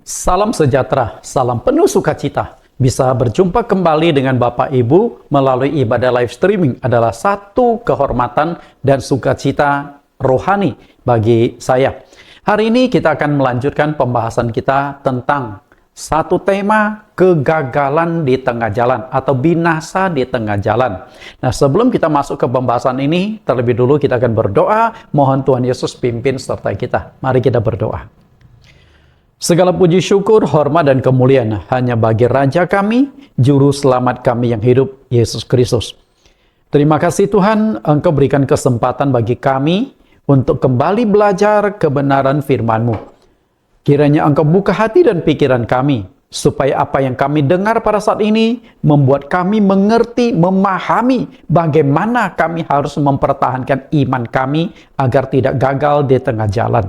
Salam sejahtera, salam penuh sukacita. Bisa berjumpa kembali dengan Bapak Ibu melalui ibadah live streaming adalah satu kehormatan dan sukacita rohani bagi saya. Hari ini kita akan melanjutkan pembahasan kita tentang satu tema kegagalan di tengah jalan atau binasa di tengah jalan. Nah, sebelum kita masuk ke pembahasan ini, terlebih dulu kita akan berdoa, mohon Tuhan Yesus pimpin sertai kita. Mari kita berdoa. Segala puji syukur, hormat dan kemuliaan hanya bagi Raja kami, Juru Selamat kami yang hidup, Yesus Kristus. Terima kasih Tuhan, Engkau berikan kesempatan bagi kami untuk kembali belajar kebenaran firman-Mu. Kiranya Engkau buka hati dan pikiran kami, supaya apa yang kami dengar pada saat ini membuat kami mengerti, memahami bagaimana kami harus mempertahankan iman kami agar tidak gagal di tengah jalan.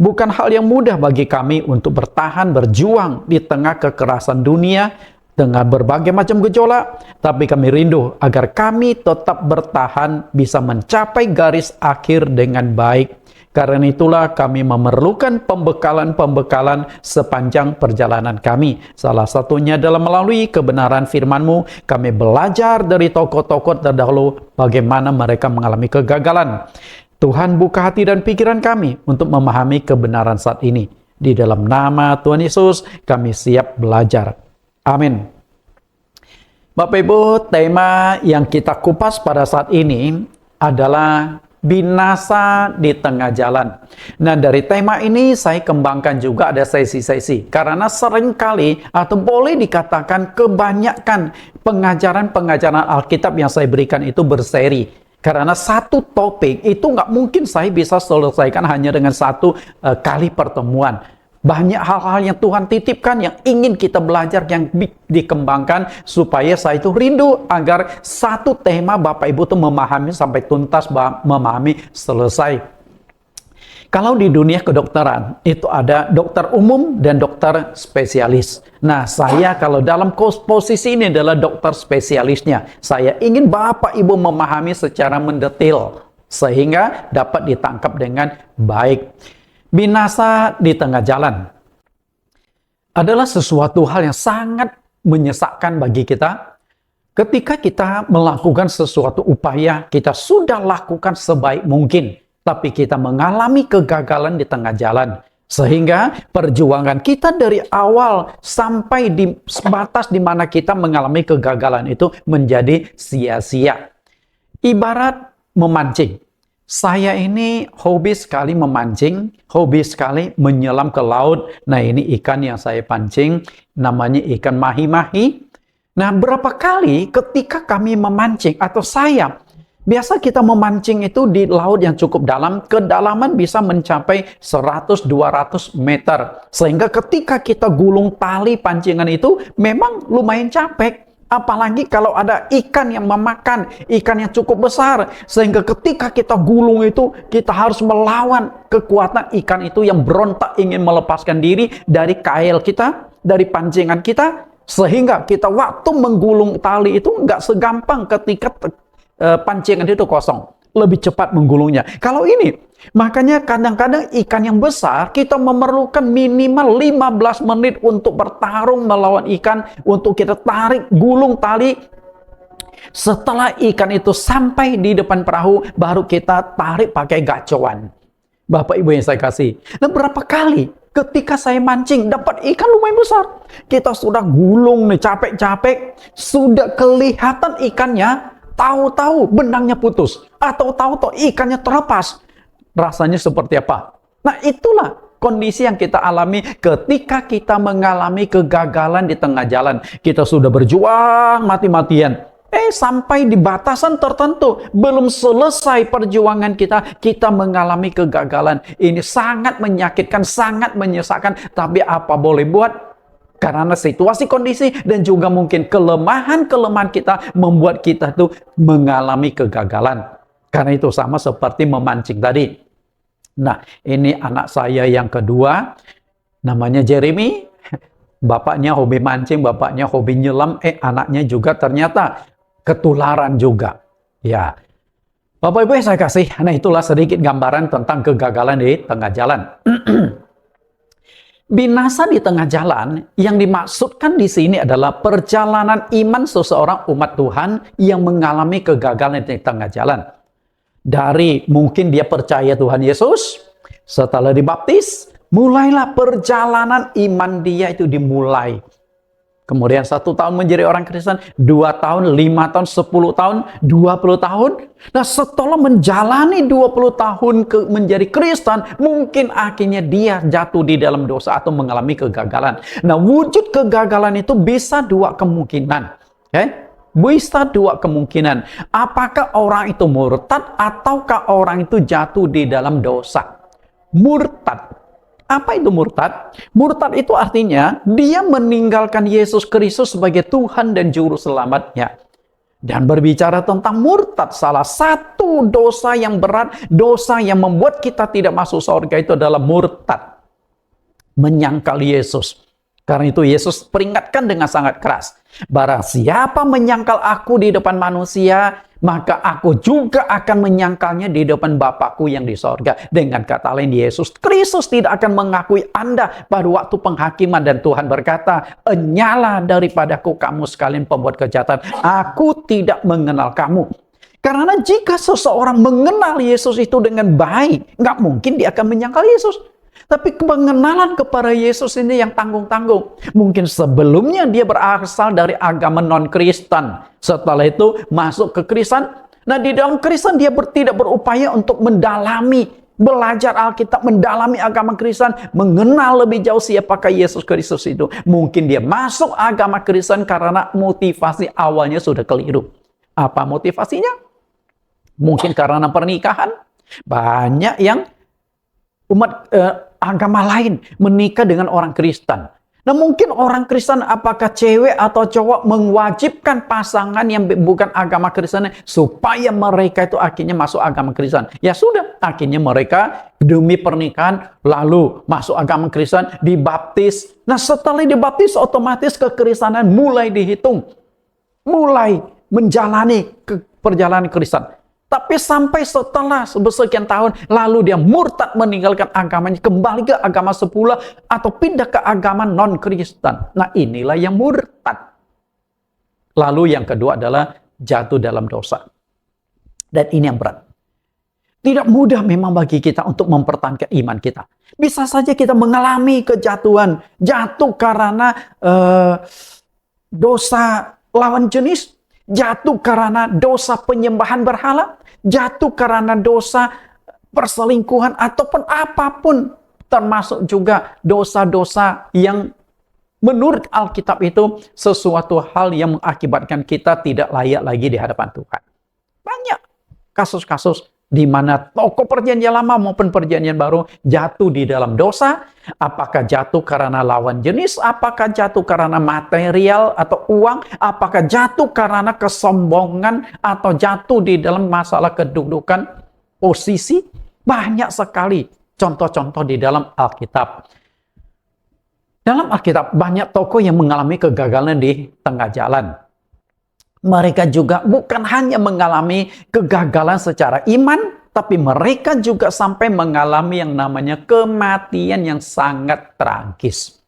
Bukan hal yang mudah bagi kami untuk bertahan, berjuang di tengah kekerasan dunia, dengan berbagai macam gejolak, tapi kami rindu agar kami tetap bertahan bisa mencapai garis akhir dengan baik. Karena itulah kami memerlukan pembekalan-pembekalan sepanjang perjalanan kami. Salah satunya adalah melalui kebenaran firman-Mu, kami belajar dari tokoh-tokoh terdahulu bagaimana mereka mengalami kegagalan. Tuhan buka hati dan pikiran kami untuk memahami kebenaran saat ini. Di dalam nama Tuhan Yesus kami siap belajar. Amin. Bapak Ibu, tema yang kita kupas pada saat ini adalah binasa di tengah jalan. Nah, dari tema ini saya kembangkan juga ada sesi-sesi. Karena seringkali atau boleh dikatakan kebanyakan pengajaran-pengajaran Alkitab yang saya berikan itu berseri. Karena satu topik itu nggak mungkin saya bisa selesaikan hanya dengan satu kali pertemuan. Banyak hal-hal yang Tuhan titipkan yang ingin kita belajar, yang dikembangkan supaya saya itu rindu agar satu tema Bapak Ibu itu memahami sampai tuntas, memahami selesai. Kalau di dunia kedokteran, itu ada dokter umum dan dokter spesialis. Nah, saya kalau dalam posisi ini adalah dokter spesialisnya. Saya ingin Bapak Ibu memahami secara mendetail, sehingga dapat ditangkap dengan baik. Binasa di tengah jalan adalah sesuatu hal yang sangat menyesakkan bagi kita. Ketika kita melakukan sesuatu upaya, kita sudah lakukan sebaik mungkin, tapi kita mengalami kegagalan di tengah jalan. Sehingga perjuangan kita dari awal sampai di batas di mana kita mengalami kegagalan itu menjadi sia-sia. Ibarat memancing. Saya ini hobi sekali memancing, hobi sekali menyelam ke laut. Nah, ini ikan yang saya pancing, namanya ikan mahi-mahi. Nah, berapa kali ketika kami memancing atau saya, biasa kita memancing itu di laut yang cukup dalam, kedalaman bisa mencapai 100-200 meter. Sehingga ketika kita gulung tali pancingan itu memang lumayan capek. Apalagi kalau ada ikan yang memakan, ikan yang cukup besar. Sehingga ketika kita gulung itu, kita harus melawan kekuatan ikan itu yang berontak ingin melepaskan diri dari kail kita, dari pancingan kita. Sehingga kita waktu menggulung tali itu nggak segampang ketika pancingan itu kosong. Lebih cepat menggulungnya. Kalau ini, makanya kadang-kadang ikan yang besar, kita memerlukan minimal 15 menit untuk bertarung melawan ikan, untuk kita tarik, gulung tali. Setelah ikan itu sampai di depan perahu, baru kita tarik pakai gacoan. Bapak Ibu yang saya kasih. Nah, berapa kali ketika saya mancing, dapat ikan lumayan besar. Kita sudah gulung nih, capek-capek, sudah kelihatan ikannya, tahu-tahu benangnya putus, atau tahu-tahu ikannya terlepas. Rasanya seperti apa? Nah, itulah kondisi yang kita alami ketika kita mengalami kegagalan di tengah jalan. Kita sudah berjuang mati-matian. Sampai di batasan tertentu, belum selesai perjuangan kita mengalami kegagalan. Ini sangat menyakitkan, sangat menyesakkan. Tapi apa boleh buat? Karena situasi kondisi dan juga mungkin kelemahan-kelemahan kita membuat kita tuh mengalami kegagalan. Karena itu sama seperti memancing tadi. Nah, ini anak saya yang kedua, namanya Jeremy. Bapaknya hobi mancing, bapaknya hobi nyelam, anaknya juga ternyata ketularan juga. Ya, Bapak Ibu yang saya kasih, nah itulah sedikit gambaran tentang kegagalan di tengah jalan. Binasa di tengah jalan yang dimaksudkan di sini adalah perjalanan iman seseorang umat Tuhan yang mengalami kegagalan di tengah jalan. Dari mungkin dia percaya Tuhan Yesus, setelah dibaptis, mulailah perjalanan iman dia itu dimulai. Kemudian 1 tahun menjadi orang Kristen, 2 tahun, 5 tahun, 10 tahun, 20 tahun. Nah, setelah menjalani 20 tahun menjadi Kristen, mungkin akhirnya dia jatuh di dalam dosa atau mengalami kegagalan. Nah, wujud kegagalan itu bisa 2 kemungkinan. Okay? Bisa 2 kemungkinan. Apakah orang itu murtad ataukah orang itu jatuh di dalam dosa? Murtad. Apa itu murtad? Murtad itu artinya dia meninggalkan Yesus Kristus sebagai Tuhan dan Juru Selamatnya. Dan berbicara tentang murtad, salah satu dosa yang berat, dosa yang membuat kita tidak masuk surga itu adalah murtad. Menyangkal Yesus. Karena itu Yesus peringatkan dengan sangat keras. Barang siapa menyangkal aku di depan manusia, maka aku juga akan menyangkalnya di depan Bapakku yang di sorga. Dengan kata lain, Yesus Kristus tidak akan mengakui Anda pada waktu penghakiman. Dan Tuhan berkata, "Enyalah daripadaku kamu sekalian pembuat kejahatan. Aku tidak mengenal kamu." Karena jika seseorang mengenal Yesus itu dengan baik, nggak mungkin dia akan menyangkal Yesus. Tapi pengenalan kepada Yesus ini yang tanggung-tanggung. Mungkin sebelumnya dia berasal dari agama non-Kristen. Setelah itu masuk ke Kristen. Nah, di dalam Kristen dia tidak berupaya untuk mendalami, belajar Alkitab, mendalami agama Kristen, mengenal lebih jauh siapakah Yesus Kristus itu. Mungkin dia masuk agama Kristen karena motivasi awalnya sudah keliru. Apa motivasinya? Mungkin karena pernikahan. Banyak yang umat agama lain menikah dengan orang Kristen. Nah, mungkin orang Kristen, apakah cewek atau cowok, mewajibkan pasangan yang bukan agama Kristen supaya mereka itu akhirnya masuk agama Kristen. Ya sudah, akhirnya mereka demi pernikahan lalu masuk agama Kristen, dibaptis. Nah, setelah dibaptis otomatis kekristenan mulai dihitung. Mulai menjalani perjalanan Kristen. Tapi sampai setelah sekian tahun, lalu dia murtad meninggalkan agamanya, kembali ke agama semula, atau pindah ke agama non-Kristen. Nah, inilah yang murtad. Lalu yang kedua adalah jatuh dalam dosa. Dan ini yang berat. Tidak mudah memang bagi kita untuk mempertahankan iman kita. Bisa saja kita mengalami kejatuhan. Jatuh karena dosa lawan jenis. Jatuh karena dosa penyembahan berhala, jatuh karena dosa perselingkuhan, ataupun apapun, termasuk juga dosa-dosa yang menurut Alkitab itu sesuatu hal yang mengakibatkan kita tidak layak lagi di hadapan Tuhan. Banyak kasus-kasus di mana tokoh perjanjian lama maupun perjanjian baru jatuh di dalam dosa. Apakah jatuh karena lawan jenis, apakah jatuh karena material atau uang, apakah jatuh karena kesombongan, atau jatuh di dalam masalah kedudukan, posisi. Banyak sekali contoh-contoh di dalam Alkitab. Dalam Alkitab banyak tokoh yang mengalami kegagalan di tengah jalan. Mereka juga bukan hanya mengalami kegagalan secara iman, tapi mereka juga sampai mengalami yang namanya kematian yang sangat tragis.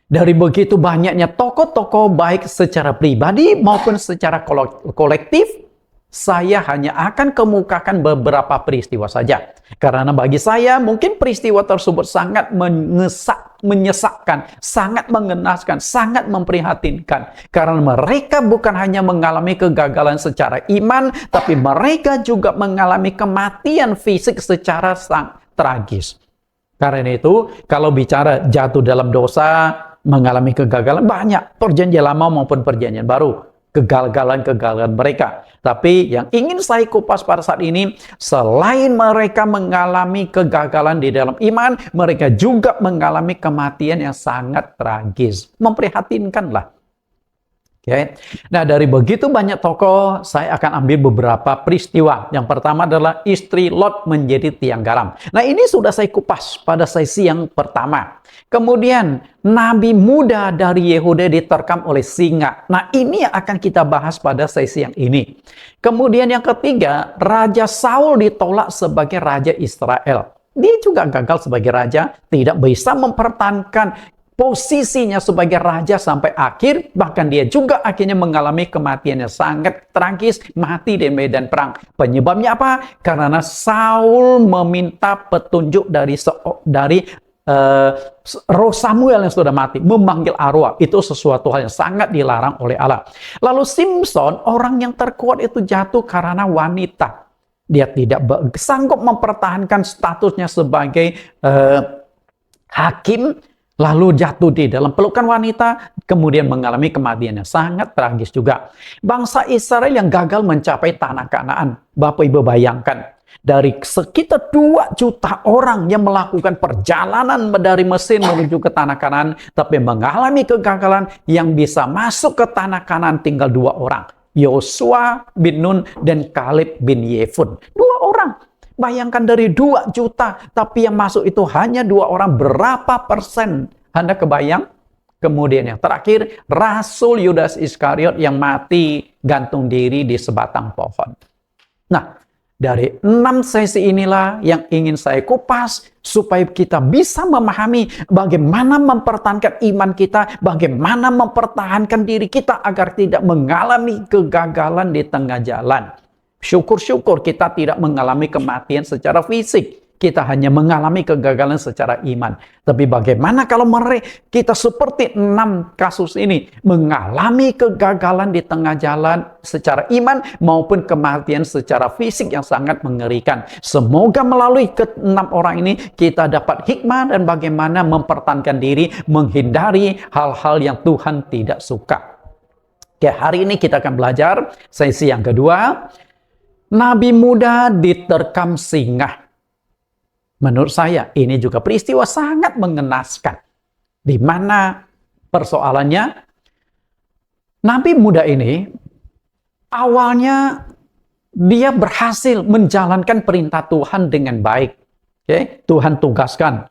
Dari begitu banyaknya tokoh-tokoh baik secara pribadi maupun secara kolektif, saya hanya akan kemukakan beberapa peristiwa saja. Karena bagi saya mungkin peristiwa tersebut sangat menyesakkan, sangat mengenaskan, sangat memprihatinkan. Karena mereka bukan hanya mengalami kegagalan secara iman, tapi mereka juga mengalami kematian fisik secara sangat tragis. Karena itu, kalau bicara jatuh dalam dosa, mengalami kegagalan, banyak perjanjian lama maupun perjanjian baru. Kegagalan-kegagalan mereka. Tapi yang ingin saya kupas pada saat ini, selain mereka mengalami kegagalan di dalam iman, mereka juga mengalami kematian yang sangat tragis. Memprihatinkanlah. Okay. Nah, dari begitu banyak tokoh, saya akan ambil beberapa peristiwa. Yang pertama adalah istri Lot menjadi tiang garam. Nah, ini sudah saya kupas pada sesi yang pertama. Kemudian, nabi muda dari Yehuda diterkam oleh singa. Nah, ini yang akan kita bahas pada sesi yang ini. Kemudian yang ketiga, Raja Saul ditolak sebagai Raja Israel. Dia juga gagal sebagai raja, tidak bisa mempertahankan posisinya sebagai raja sampai akhir, bahkan dia juga akhirnya mengalami kematian yang sangat tragis, mati di medan perang. Penyebabnya apa? Karena Saul meminta petunjuk dari roh Samuel yang sudah mati, memanggil arwah. Itu sesuatu hal yang sangat dilarang oleh Allah. Lalu Simpson, orang yang terkuat itu jatuh karena wanita. Dia tidak sanggup mempertahankan statusnya sebagai hakim, lalu jatuh di dalam pelukan wanita, kemudian mengalami kematian yang sangat tragis juga. Bangsa Israel yang gagal mencapai tanah Kanaan. Bapak Ibu bayangkan, dari sekitar 2 juta orang yang melakukan perjalanan dari Mesir menuju ke tanah Kanaan, tapi mengalami kegagalan, yang bisa masuk ke tanah Kanaan tinggal 2 orang. Yosua bin Nun dan Kaleb bin Yefun. 2 orang. Bayangkan dari 2 juta, tapi yang masuk itu hanya 2 orang. Berapa persen? Anda kebayang? Kemudian yang terakhir, Rasul Yudas Iskariot yang mati gantung diri di sebatang pohon. Nah, dari 6 sesi inilah yang ingin saya kupas supaya kita bisa memahami bagaimana mempertahankan iman kita, bagaimana mempertahankan diri kita agar tidak mengalami kegagalan di tengah jalan. Syukur-syukur kita tidak mengalami kematian secara fisik. Kita hanya mengalami kegagalan secara iman. Tapi bagaimana kalau kita seperti 6 kasus ini, mengalami kegagalan di tengah jalan secara iman maupun kematian secara fisik yang sangat mengerikan. Semoga melalui ke-6 orang ini kita dapat hikmah dan bagaimana mempertahankan diri, menghindari hal-hal yang Tuhan tidak suka. Oke, hari ini kita akan belajar sesi yang kedua. Nabi muda diterkam singa. Menurut saya ini juga peristiwa sangat mengenaskan. Di mana persoalannya, Nabi muda ini awalnya dia berhasil menjalankan perintah Tuhan dengan baik. Oke? Tuhan tugaskan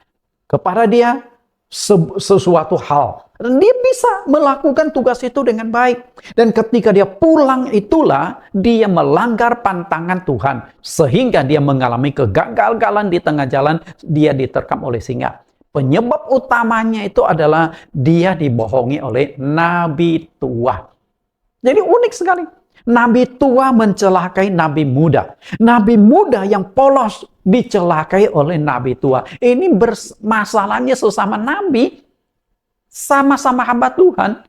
kepada dia sesuatu hal. Dan dia bisa melakukan tugas itu dengan baik. Dan ketika dia pulang itulah dia melanggar pantangan Tuhan. Sehingga dia mengalami kegagalan di tengah jalan. Dia diterkam oleh singa. Penyebab utamanya itu adalah dia dibohongi oleh nabi tua. Jadi unik sekali. Nabi tua mencelakai nabi muda. Nabi muda yang polos dicelakai oleh nabi tua. Ini masalahnya sesama nabi, sama-sama hamba Tuhan.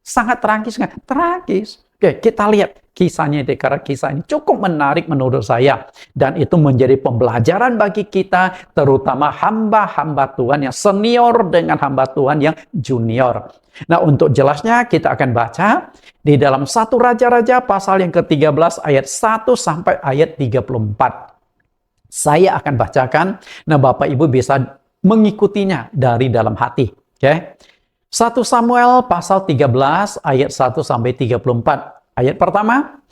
Sangat tragis kan? Tragis. Oke, kita lihat kisahnya karena kisah ini cukup menarik menurut saya. Dan itu menjadi pembelajaran bagi kita, terutama hamba-hamba Tuhan yang senior dengan hamba Tuhan yang junior. Nah, untuk jelasnya kita akan baca di dalam 1 Raja-Raja pasal yang ke-13 ayat 1 sampai ayat 34. Saya akan bacakan, nah Bapak Ibu bisa mengikutinya dari dalam hati. Oke. 1 Samuel pasal 13 ayat 1 sampai 34. Ayat pertama,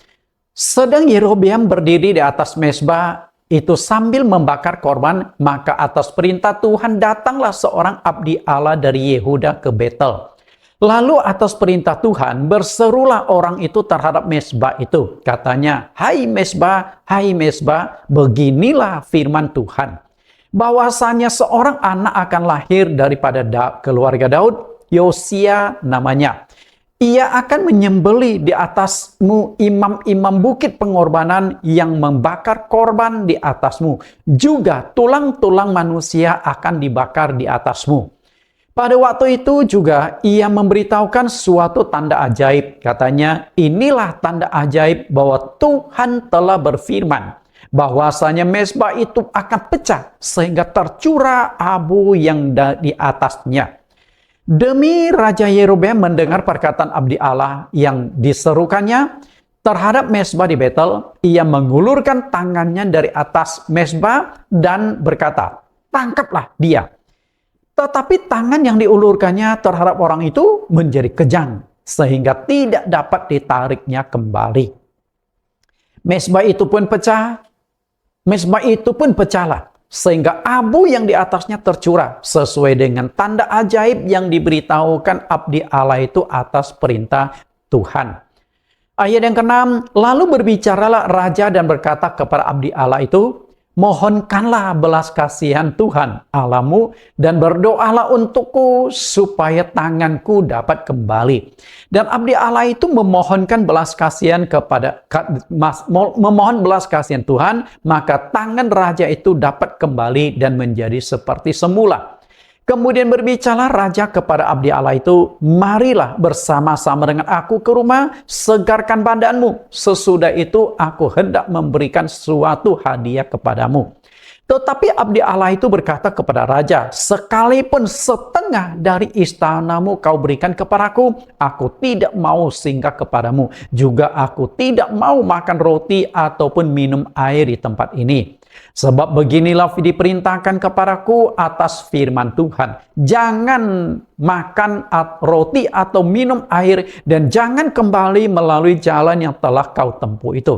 sedang Yerobeam berdiri di atas mezbah itu sambil membakar korban, maka atas perintah Tuhan datanglah seorang abdi Allah dari Yehuda ke Betel. Lalu atas perintah Tuhan berserulah orang itu terhadap mezbah itu. Katanya, hai mezbah, beginilah firman Tuhan. Bahwasanya seorang anak akan lahir daripada keluarga Daud, Yosia namanya. Ia akan menyembelih di atasmu imam-imam bukit pengorbanan yang membakar korban di atasmu. Juga tulang-tulang manusia akan dibakar di atasmu. Pada waktu itu juga ia memberitahukan suatu tanda ajaib. Katanya, inilah tanda ajaib bahwa Tuhan telah berfirman. Bahwasanya mezbah itu akan pecah sehingga tercurah abu yang di atasnya. Demi Raja Yerobeam mendengar perkataan abdi Allah yang diserukannya terhadap mezbah di Betel, ia mengulurkan tangannya dari atas mezbah dan berkata, tangkaplah dia. Tetapi tangan yang diulurkannya terhadap orang itu menjadi kejang, sehingga tidak dapat ditariknya kembali. Mezbah itu pun pecahlah, sehingga abu yang di atasnya tercurah, sesuai dengan tanda ajaib yang diberitahukan abdi Allah itu atas perintah Tuhan. Ayat yang ke-6, lalu berbicaralah raja dan berkata kepada abdi Allah itu, mohonkanlah belas kasihan Tuhan Allahmu dan berdoalah untukku supaya tanganku dapat kembali. Dan abdi Allah itu memohonkan belas kasihan memohon belas kasihan Tuhan, maka tangan raja itu dapat kembali dan menjadi seperti semula. Kemudian berbicara raja kepada abdi Allah itu, marilah bersama-sama dengan aku ke rumah, segarkan badanmu. Sesudah itu aku hendak memberikan suatu hadiah kepadamu. Tetapi abdi Allah itu berkata kepada raja, sekalipun setengah dari istanamu kau berikan kepadaku, aku tidak mau singgah kepadamu. Juga aku tidak mau makan roti ataupun minum air di tempat ini. Sebab beginilah diperintahkan kepadaku atas firman Tuhan. Jangan makan roti atau minum air dan jangan kembali melalui jalan yang telah kau tempuh itu.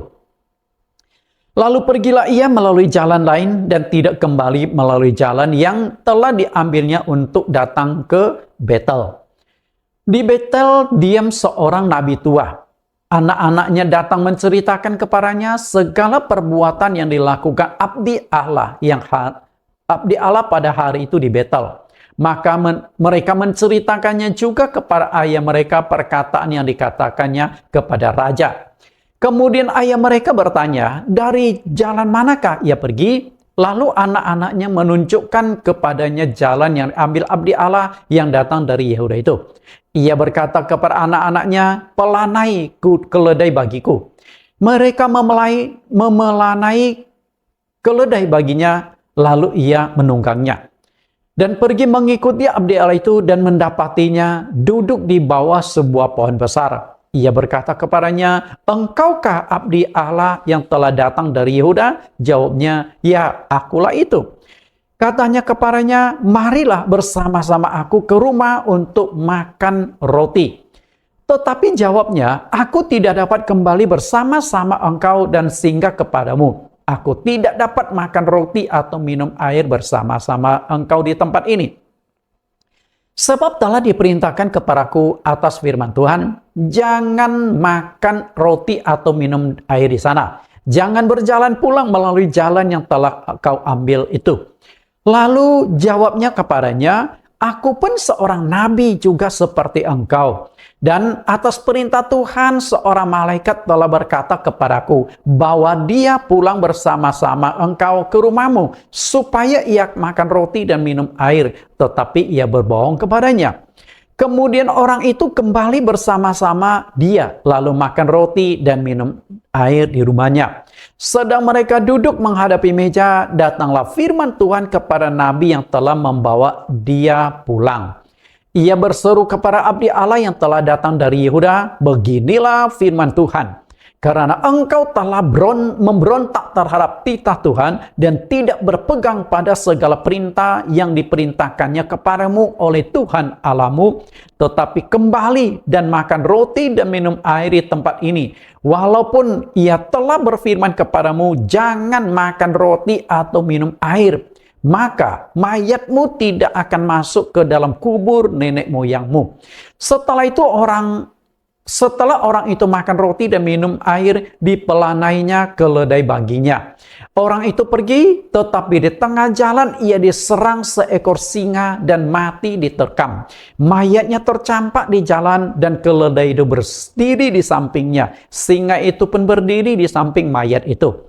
Lalu pergilah ia melalui jalan lain dan tidak kembali melalui jalan yang telah diambilnya untuk datang ke Betel. Di Betel diam seorang nabi tua. Anak-anaknya datang menceritakan kepadanya segala perbuatan yang dilakukan abdi Allah pada hari itu di Betel. Maka mereka menceritakannya juga kepada ayah mereka perkataan yang dikatakannya kepada raja. Kemudian ayah mereka bertanya, dari jalan manakah ia pergi? Lalu anak-anaknya menunjukkan kepadanya jalan yang ambil abdi Allah yang datang dari Yehuda itu. Ia berkata kepada anak-anaknya, pelanai keledai bagiku. Mereka memelanai keledai baginya, lalu ia menunggangnya. Dan pergi mengikuti abdi Allah itu dan mendapatinya duduk di bawah sebuah pohon besar. Ia berkata kepadanya, engkaukah abdi Allah yang telah datang dari Yehuda? Jawabnya, ya akulah itu. Katanya kepadanya, marilah bersama-sama aku ke rumah untuk makan roti. Tetapi jawabnya, aku tidak dapat kembali bersama-sama engkau dan singgah kepadamu. Aku tidak dapat makan roti atau minum air bersama-sama engkau di tempat ini. Sebab telah diperintahkan kepadaku atas firman Tuhan, jangan makan roti atau minum air di sana. Jangan berjalan pulang melalui jalan yang telah kau ambil itu. Lalu jawabnya kepadanya, aku pun seorang nabi juga seperti engkau. Dan atas perintah Tuhan seorang malaikat telah berkata kepadaku, bawa dia pulang bersama-sama engkau ke rumahmu, supaya ia makan roti dan minum air. Tetapi ia berbohong kepadanya. Kemudian orang itu kembali bersama-sama dia, lalu makan roti dan minum air di rumahnya. Sedang mereka duduk menghadapi meja, datanglah firman Tuhan kepada nabi yang telah membawa dia pulang. Ia berseru kepada abdi Allah yang telah datang dari Yehuda, beginilah firman Tuhan. Karena engkau telah memberontak terhadap titah Tuhan dan tidak berpegang pada segala perintah yang diperintahkannya kepadamu oleh Tuhan Allahmu, tetapi kembali dan makan roti dan minum air di tempat ini. Walaupun ia telah berfirman kepadamu, jangan makan roti atau minum air, maka mayatmu tidak akan masuk ke dalam kubur nenek moyangmu. Setelah orang itu makan roti dan minum air, dipelanainya keledai baginya. Orang itu pergi, tetapi di tengah jalan ia diserang seekor singa dan mati diterkam. Mayatnya tercampak di jalan dan keledai itu berdiri di sampingnya. Singa itu pun berdiri di samping mayat itu.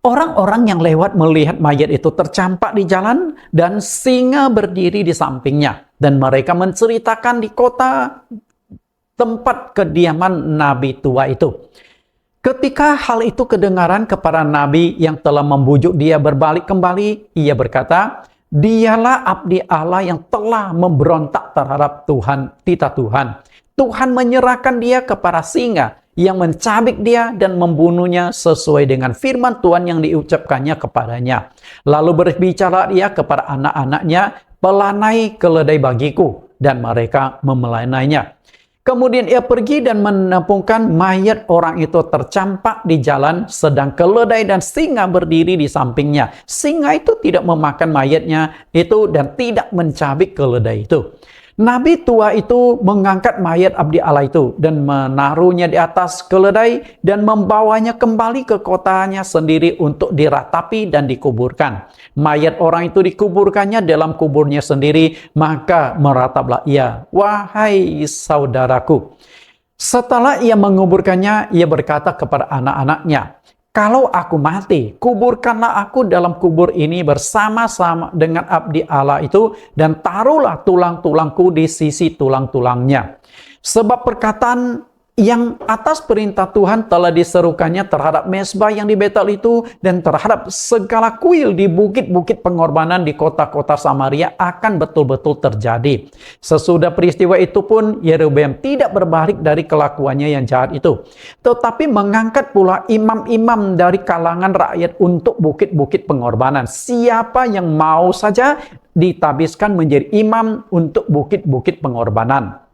Orang-orang yang lewat melihat mayat itu tercampak di jalan dan singa berdiri di sampingnya. Dan mereka menceritakan di kota tempat kediaman nabi tua itu. Ketika hal itu kedengaran kepada nabi yang telah membujuk dia berbalik kembali, ia berkata, dialah abdi Allah yang telah memberontak terhadap titah Tuhan. Tuhan menyerahkan dia kepada singa yang mencabik dia dan membunuhnya sesuai dengan firman Tuhan yang diucapkannya kepadanya. Lalu berbicara dia kepada anak-anaknya, pelanai keledai bagiku, dan mereka memelanainya. Kemudian ia pergi dan menemukan mayat orang itu tercampak di jalan, sedang keledai dan singa berdiri di sampingnya. Singa itu tidak memakan mayatnya itu dan tidak mencabik keledai itu. Nabi tua itu mengangkat mayat abdi Allah itu dan menaruhnya di atas keledai dan membawanya kembali ke kotanya sendiri untuk diratapi dan dikuburkan. Mayat orang itu dikuburkannya dalam kuburnya sendiri, maka merataplah ia, "Wahai saudaraku." Setelah ia menguburkannya, ia berkata kepada anak-anaknya, "Kalau aku mati, kuburkanlah aku dalam kubur ini bersama-sama dengan abdi Allah itu, dan taruhlah tulang-tulangku di sisi tulang-tulangnya." Sebab perkataan yang atas perintah Tuhan telah diserukannya terhadap mezbah yang di Betel itu, dan terhadap segala kuil di bukit-bukit pengorbanan di kota-kota Samaria akan betul-betul terjadi. Sesudah peristiwa itu pun, Yerobeam tidak berbalik dari kelakuannya yang jahat itu, tetapi mengangkat pula imam-imam dari kalangan rakyat untuk bukit-bukit pengorbanan. Siapa yang mau saja ditabiskan menjadi imam untuk bukit-bukit pengorbanan.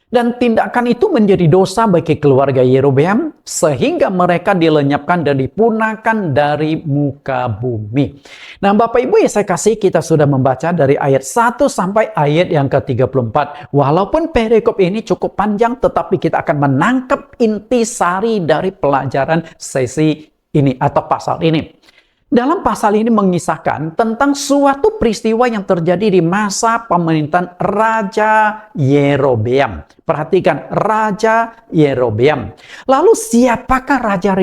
Dan tindakan itu menjadi dosa bagi keluarga Yerobeam, sehingga mereka dilenyapkan dan dipunahkan dari muka bumi. Nah, Bapak Ibu yang saya kasih, kita sudah membaca dari ayat 1 sampai ayat yang ke-34. Walaupun perikop ini cukup panjang, tetapi kita akan menangkap intisari dari pelajaran sesi ini atau pasal ini. Dalam pasal ini mengisahkan tentang suatu peristiwa yang terjadi di masa pemerintahan Raja Yerobeam. Perhatikan, Raja Yerobeam. Lalu siapakah Raja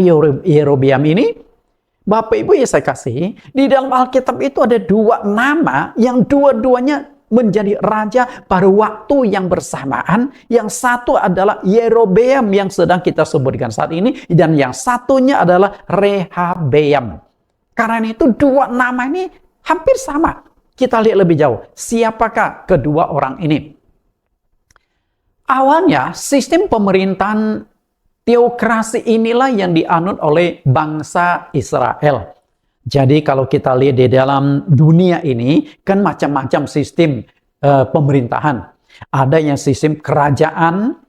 Yerobeam ini? Bapak Ibu yang saya kasih, di dalam Alkitab itu ada dua nama yang dua-duanya menjadi raja pada waktu yang bersamaan. Yang satu adalah Yerobeam yang sedang kita sebutkan saat ini, dan yang satunya adalah Rehabeam. Karena itu dua nama ini hampir sama. Kita lihat lebih jauh. Siapakah kedua orang ini? Awalnya sistem pemerintahan teokrasi inilah yang dianut oleh bangsa Israel. Jadi kalau kita lihat di dalam dunia ini kan macam-macam sistem pemerintahan. Ada yang sistem kerajaan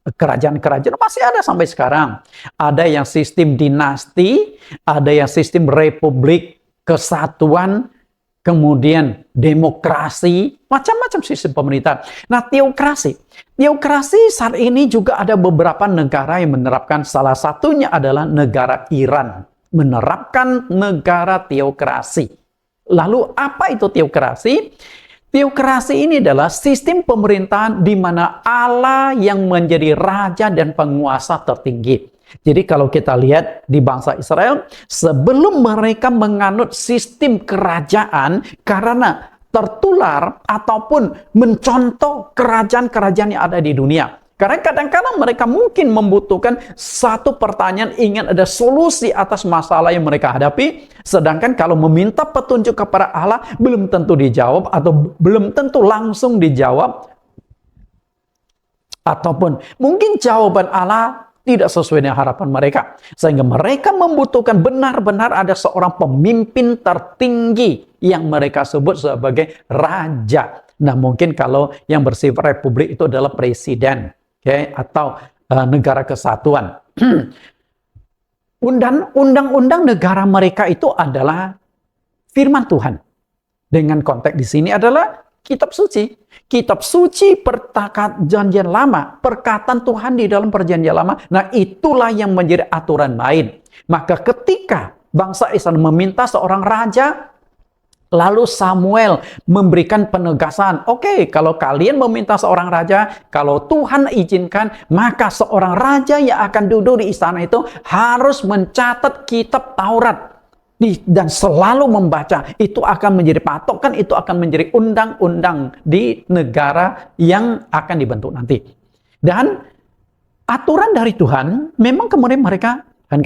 masih ada sampai sekarang. Ada yang sistem dinasti, ada yang sistem republik, kesatuan, kemudian demokrasi, macam-macam sistem pemerintahan. Nah, teokrasi saat ini juga ada beberapa negara yang menerapkan. Salah satunya adalah negara Iran, menerapkan negara teokrasi. Lalu apa itu teokrasi? Teokrasi ini adalah sistem pemerintahan di mana Allah yang menjadi raja dan penguasa tertinggi. Jadi kalau kita lihat di bangsa Israel, sebelum mereka menganut sistem kerajaan karena tertular ataupun mencontoh kerajaan-kerajaan yang ada di dunia. Karena kadang-kadang mereka mungkin membutuhkan satu pertanyaan, ingin ada solusi atas masalah yang mereka hadapi. Sedangkan kalau meminta petunjuk kepada Allah, belum tentu dijawab atau belum tentu langsung dijawab. Ataupun mungkin jawaban Allah tidak sesuai dengan harapan mereka. Sehingga mereka membutuhkan benar-benar ada seorang pemimpin tertinggi yang mereka sebut sebagai raja. Nah, mungkin kalau yang bersifat republik itu adalah presiden. Atau negara kesatuan. Undang-undang negara mereka itu adalah firman Tuhan. Dengan konteks di sini adalah kitab suci. Kitab suci perjanjian lama, perkataan Tuhan di dalam perjanjian lama. Nah, itulah yang menjadi aturan main. Maka ketika bangsa Israel meminta seorang raja, lalu Samuel memberikan penegasan, oke, kalau kalian meminta seorang raja, kalau Tuhan izinkan, maka seorang raja yang akan duduk di istana itu harus mencatat kitab Taurat. Dan selalu membaca. Itu akan menjadi patokan, itu akan menjadi undang-undang di negara yang akan dibentuk nanti. Dan aturan dari Tuhan, memang kemudian mereka kan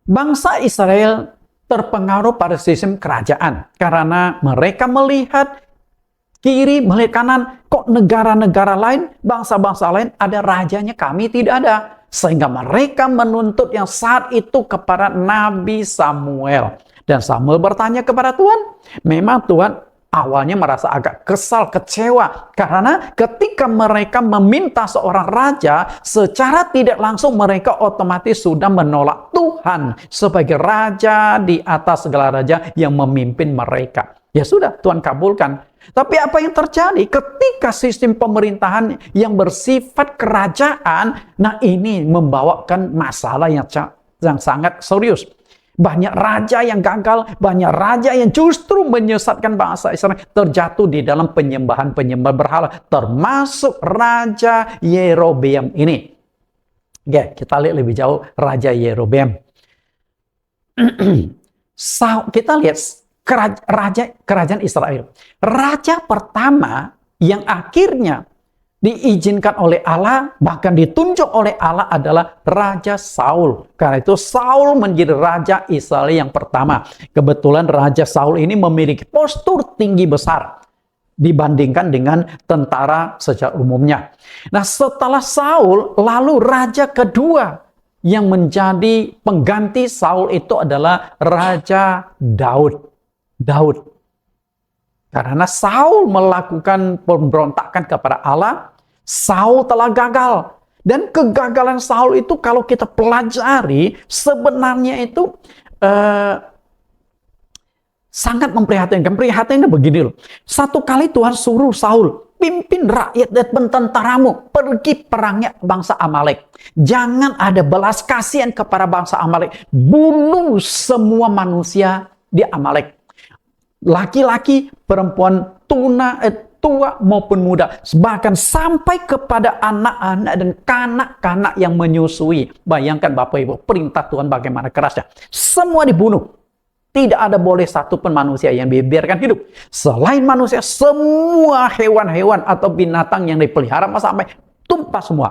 bangsa Israel terpengaruh pada sistem kerajaan karena mereka melihat kiri, melihat kanan, kok negara-negara lain, bangsa-bangsa lain ada rajanya, kami tidak ada. Sehingga mereka menuntut yang saat itu kepada Nabi Samuel. Dan Samuel bertanya kepada Tuhan. Memang Tuhan awalnya merasa agak kesal, kecewa. Karena ketika mereka meminta seorang raja, secara tidak langsung mereka otomatis sudah menolak Tuhan sebagai raja di atas segala raja yang memimpin mereka. Ya sudah, Tuhan kabulkan. Tapi apa yang terjadi ketika sistem pemerintahan yang bersifat kerajaan, nah ini membawakan masalah yang sangat serius. Banyak raja yang gagal, banyak raja yang justru menyesatkan bangsa Israel, terjatuh di dalam penyembahan berhala, termasuk Raja Yerobeam ini. Oke, kita lihat lebih jauh Raja Yerobeam. Kita lihat kerajaan Israel. Raja pertama yang akhirnya diizinkan oleh Allah, bahkan ditunjuk oleh Allah adalah Raja Saul. Karena itu Saul menjadi Raja Israel yang pertama. Kebetulan Raja Saul ini memiliki postur tinggi besar dibandingkan dengan tentara secara umumnya. Nah, setelah Saul, lalu Raja kedua yang menjadi pengganti Saul itu adalah Raja Daud. Karena Saul melakukan pemberontakan kepada Allah, Saul telah gagal. Dan kegagalan Saul itu kalau kita pelajari, sebenarnya itu sangat memprihatinkan. Prihatinnya begini loh. Satu kali Tuhan suruh Saul, pimpin rakyat dan tentaramu pergi perangnya bangsa Amalek. Jangan ada belas kasihan kepada bangsa Amalek. Bunuh semua manusia di Amalek. Laki-laki, perempuan, tua maupun muda, bahkan sampai kepada anak-anak dan kanak-kanak yang menyusui. Bayangkan Bapak Ibu, perintah Tuhan bagaimana kerasnya. Semua dibunuh. Tidak ada boleh satu pun manusia yang dibiarkan hidup. Selain manusia, semua hewan-hewan atau binatang yang dipelihara sampai tumpah semua.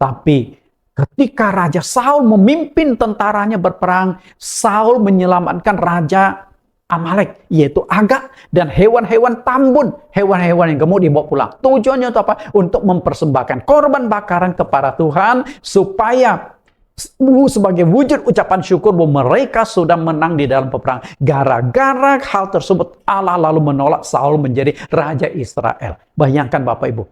Tapi ketika Raja Saul memimpin tentaranya berperang, Saul menyelamatkan Raja Amalek, yaitu Agag, dan hewan-hewan tambun, hewan-hewan yang gemuk dibawa pulang. Tujuannya untuk apa? Untuk mempersembahkan korban bakaran kepada Tuhan, supaya sebagai wujud ucapan syukur bahwa mereka sudah menang di dalam peperangan. Gara-gara hal tersebut, Allah lalu menolak Saul menjadi Raja Israel. Bayangkan Bapak Ibu,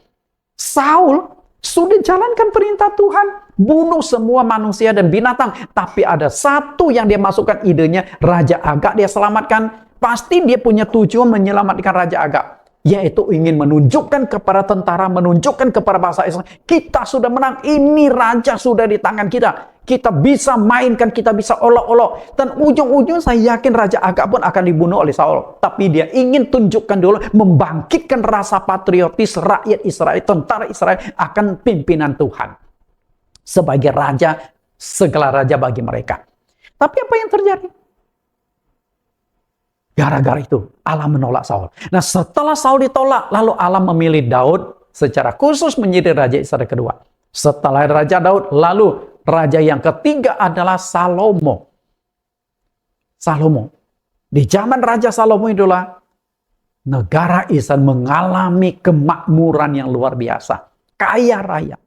Saul sudah jalankan perintah Tuhan, bunuh semua manusia dan binatang. Tapi ada satu yang dia masukkan idenya, Raja Agag dia selamatkan. Pasti dia punya tujuan menyelamatkan Raja Agag, yaitu ingin menunjukkan kepada tentara, menunjukkan kepada bangsa Israel, kita sudah menang, ini raja sudah di tangan kita. Kita bisa mainkan, kita bisa olok-olok. Dan ujung-ujung saya yakin Raja Agag pun akan dibunuh oleh Saul. Tapi dia ingin tunjukkan dulu, membangkitkan rasa patriotis rakyat Israel, tentara Israel akan pimpinan Tuhan. Sebagai raja, segala raja bagi mereka. Tapi apa yang terjadi? Gara-gara itu, Allah menolak Saul. Nah, setelah Saul ditolak, lalu Allah memilih Daud secara khusus menjadi Raja Israel kedua. Setelah Raja Daud, lalu Raja yang ketiga adalah Salomo. Di zaman Raja Salomo itulah negara Israel mengalami kemakmuran yang luar biasa. Kaya raya.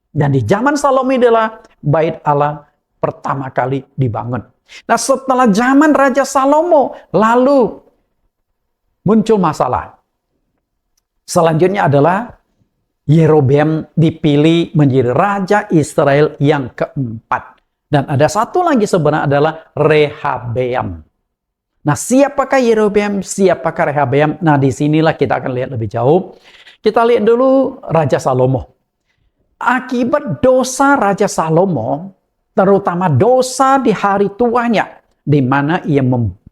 Dan di zaman Salomo itulah bait Allah pertama kali dibangun. Nah, setelah zaman Raja Salomo, lalu muncul masalah. Selanjutnya adalah Yerobeam dipilih menjadi Raja Israel yang keempat. Dan ada satu lagi sebenarnya adalah Rehabeam. Nah, siapakah Yerobeam? Siapakah Rehabeam? Nah, disinilah kita akan lihat lebih jauh. Kita lihat dulu Raja Salomo. Akibat dosa Raja Salomo, terutama dosa di hari tuanya, di mana ia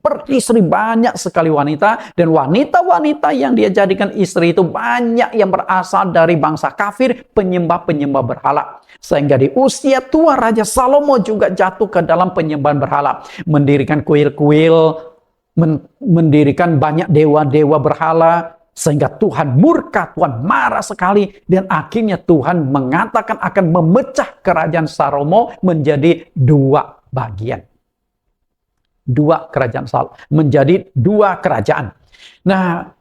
beristri banyak sekali wanita, dan wanita-wanita yang dia jadikan istri itu banyak yang berasal dari bangsa kafir, penyembah-penyembah berhala. Sehingga di usia tua Raja Salomo juga jatuh ke dalam penyembahan berhala, mendirikan kuil-kuil, mendirikan banyak dewa-dewa berhala, sehingga Tuhan murka, Tuhan marah sekali, dan akhirnya Tuhan mengatakan akan memecah kerajaan Salomo menjadi dua bagian. Dua kerajaan Salomo menjadi dua kerajaan. Nah,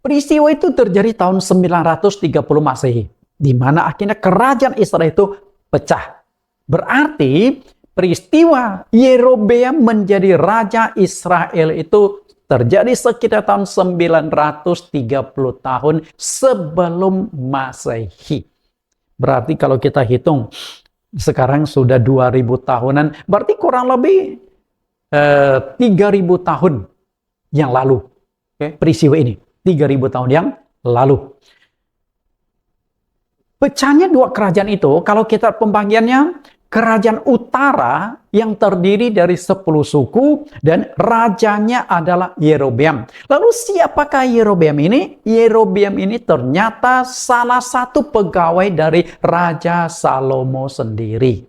peristiwa itu terjadi tahun 930 Masehi, di mana akhirnya kerajaan Israel itu pecah. Berarti peristiwa Yerobeam menjadi raja Israel itu terjadi sekitar tahun 930 tahun sebelum Masehi. Berarti kalau kita hitung sekarang sudah 2000 tahunan, berarti kurang lebih 3000 tahun yang lalu peristiwa ini. 3000 tahun yang lalu. Pecahnya dua kerajaan itu, kalau kita pembagiannya, kerajaan utara yang terdiri dari 10 suku dan rajanya adalah Yerobeam. Lalu siapakah Yerobeam ini? Yerobeam ini ternyata salah satu pegawai dari Raja Salomo sendiri.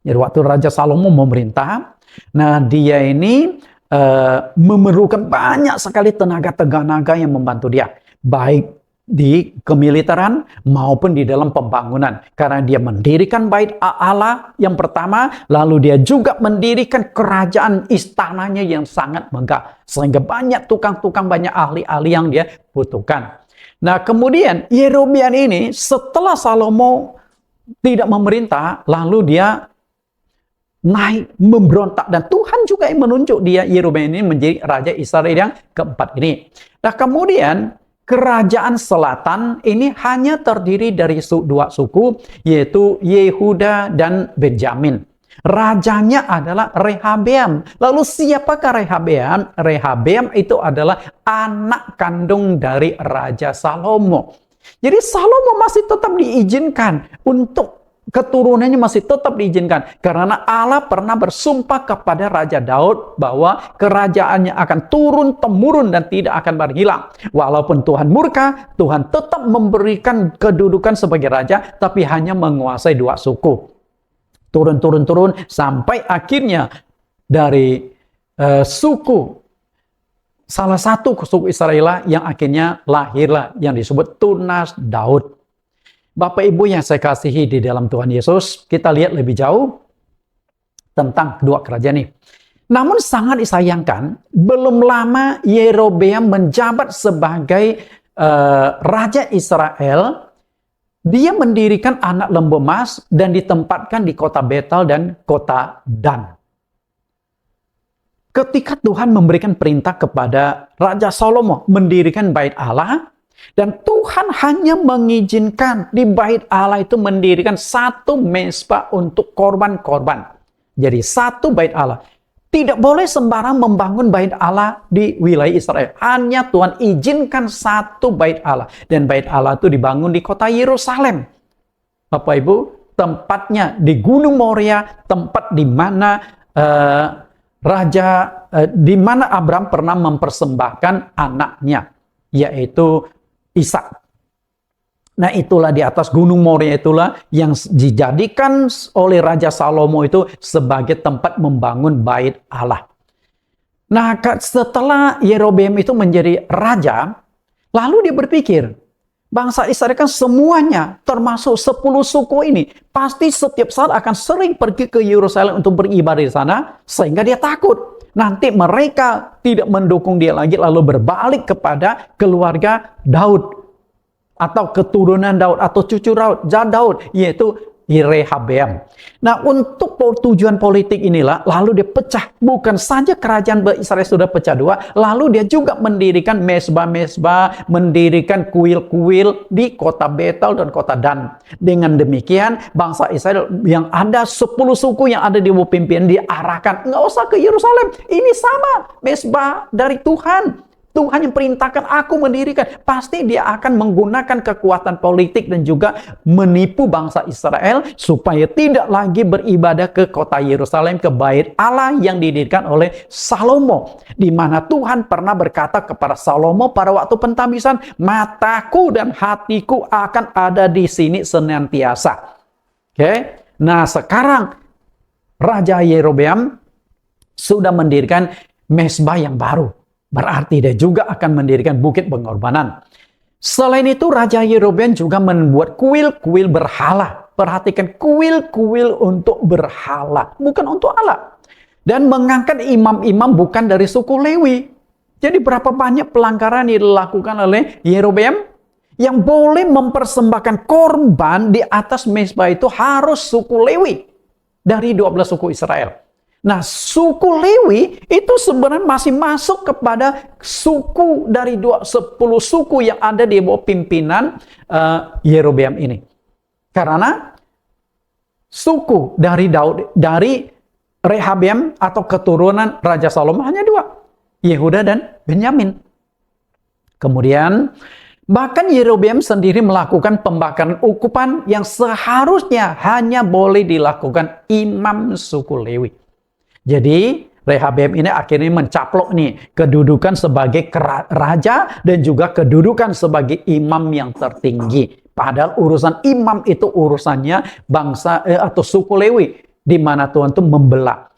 Jadi waktu Raja Salomo memerintah, nah dia ini memerlukan banyak sekali tenaga yang membantu dia. Baik di kemiliteran maupun di dalam pembangunan, karena dia mendirikan bait Allah yang pertama, lalu dia juga mendirikan kerajaan istananya yang sangat megah, sehingga banyak tukang-tukang, banyak ahli-ahli yang dia butuhkan. Nah kemudian Yerobeam ini setelah Salomo tidak memerintah, lalu dia naik memberontak, dan Tuhan juga yang menunjuk dia, Yerobeam ini, menjadi raja Israel yang keempat ini. Nah kemudian kerajaan selatan ini hanya terdiri dari dua suku, yaitu Yehuda dan Benjamin. Rajanya adalah Rehabeam. Lalu siapakah Rehabeam? Rehabeam itu adalah anak kandung dari Raja Salomo. Jadi Salomo masih tetap diizinkan untuk keturunannya, masih tetap diizinkan, karena Allah pernah bersumpah kepada Raja Daud bahwa kerajaannya akan turun-temurun dan tidak akan berhilang. Walaupun Tuhan murka, Tuhan tetap memberikan kedudukan sebagai raja, tapi hanya menguasai dua suku. Turun sampai akhirnya dari salah satu suku Israel yang akhirnya lahirlah yang disebut Tunas Daud. Bapak Ibu yang saya kasihi di dalam Tuhan Yesus, kita lihat lebih jauh tentang kedua kerajaan ini. Namun sangat disayangkan, belum lama Yerobeam menjabat sebagai Raja Israel. Dia mendirikan anak lembu emas dan ditempatkan di kota Betel dan kota Dan. Ketika Tuhan memberikan perintah kepada Raja Salomo mendirikan bait Allah, dan Tuhan hanya mengizinkan di bait Allah itu mendirikan satu mezbah untuk korban-korban. Jadi satu bait Allah. Tidak boleh sembarang membangun bait Allah di wilayah Israel. Hanya Tuhan izinkan satu bait Allah. Dan bait Allah itu dibangun di kota Yerusalem. Bapak Ibu, tempatnya di Gunung Moria, tempat di mana di mana Abraham pernah mempersembahkan anaknya, yaitu Ishak. Nah itulah di atas Gunung Moria itulah yang dijadikan oleh Raja Salomo itu sebagai tempat membangun bait Allah. Nah setelah Yerobeam itu menjadi raja, lalu dia berpikir, bangsa Israel kan semuanya termasuk 10 suku ini pasti setiap saat akan sering pergi ke Yerusalem untuk beribadah di sana, sehingga dia takut nanti mereka tidak mendukung dia lagi, lalu berbalik kepada keluarga Daud atau keturunan Daud atau cucu Daud, yaitu Rehabeam. Nah untuk tujuan politik inilah lalu dia pecah. Bukan saja kerajaan Israel sudah pecah dua, lalu dia juga mendirikan mezbah-mezbah, mendirikan kuil-kuil di kota Betel dan kota Dan. Dengan demikian bangsa Israel yang ada 10 suku yang ada di bawah pimpinan diarahkan, nggak usah ke Yerusalem, ini sama mezbah dari Tuhan. Tuhan yang perintahkan aku mendirikan. Pasti dia akan menggunakan kekuatan politik dan juga menipu bangsa Israel supaya tidak lagi beribadah ke kota Yerusalem, ke bait Allah yang didirikan oleh Salomo. Di mana Tuhan pernah berkata kepada Salomo pada waktu pentabisan, mataku dan hatiku akan ada di sini senantiasa. Oke. Nah sekarang Raja Yerobeam sudah mendirikan mezbah yang baru. Berarti dia juga akan mendirikan bukit pengorbanan. Selain itu, Raja Yerobeam juga membuat kuil-kuil berhala. Perhatikan, kuil-kuil untuk berhala, bukan untuk Allah. Dan mengangkat imam-imam bukan dari suku Lewi. Jadi berapa banyak pelanggaran yang dilakukan oleh Yerobeam? Yang boleh mempersembahkan korban di atas mezbah itu harus suku Lewi dari 12 suku Israel. Nah, suku Lewi itu sebenarnya masih masuk kepada suku dari 10 suku yang ada di bawah pimpinan Yerobeam ini. Karena suku dari Rehabeam atau keturunan Raja Salomo hanya 2, Yehuda dan Benyamin. Kemudian, bahkan Yerobeam sendiri melakukan pembakaran ukupan yang seharusnya hanya boleh dilakukan imam suku Lewi. Jadi, Rehabeam ini akhirnya mencaplok nih kedudukan sebagai raja dan juga kedudukan sebagai imam yang tertinggi. Padahal urusan imam itu urusannya bangsa atau suku Lewi, di mana Tuhan itu membelah.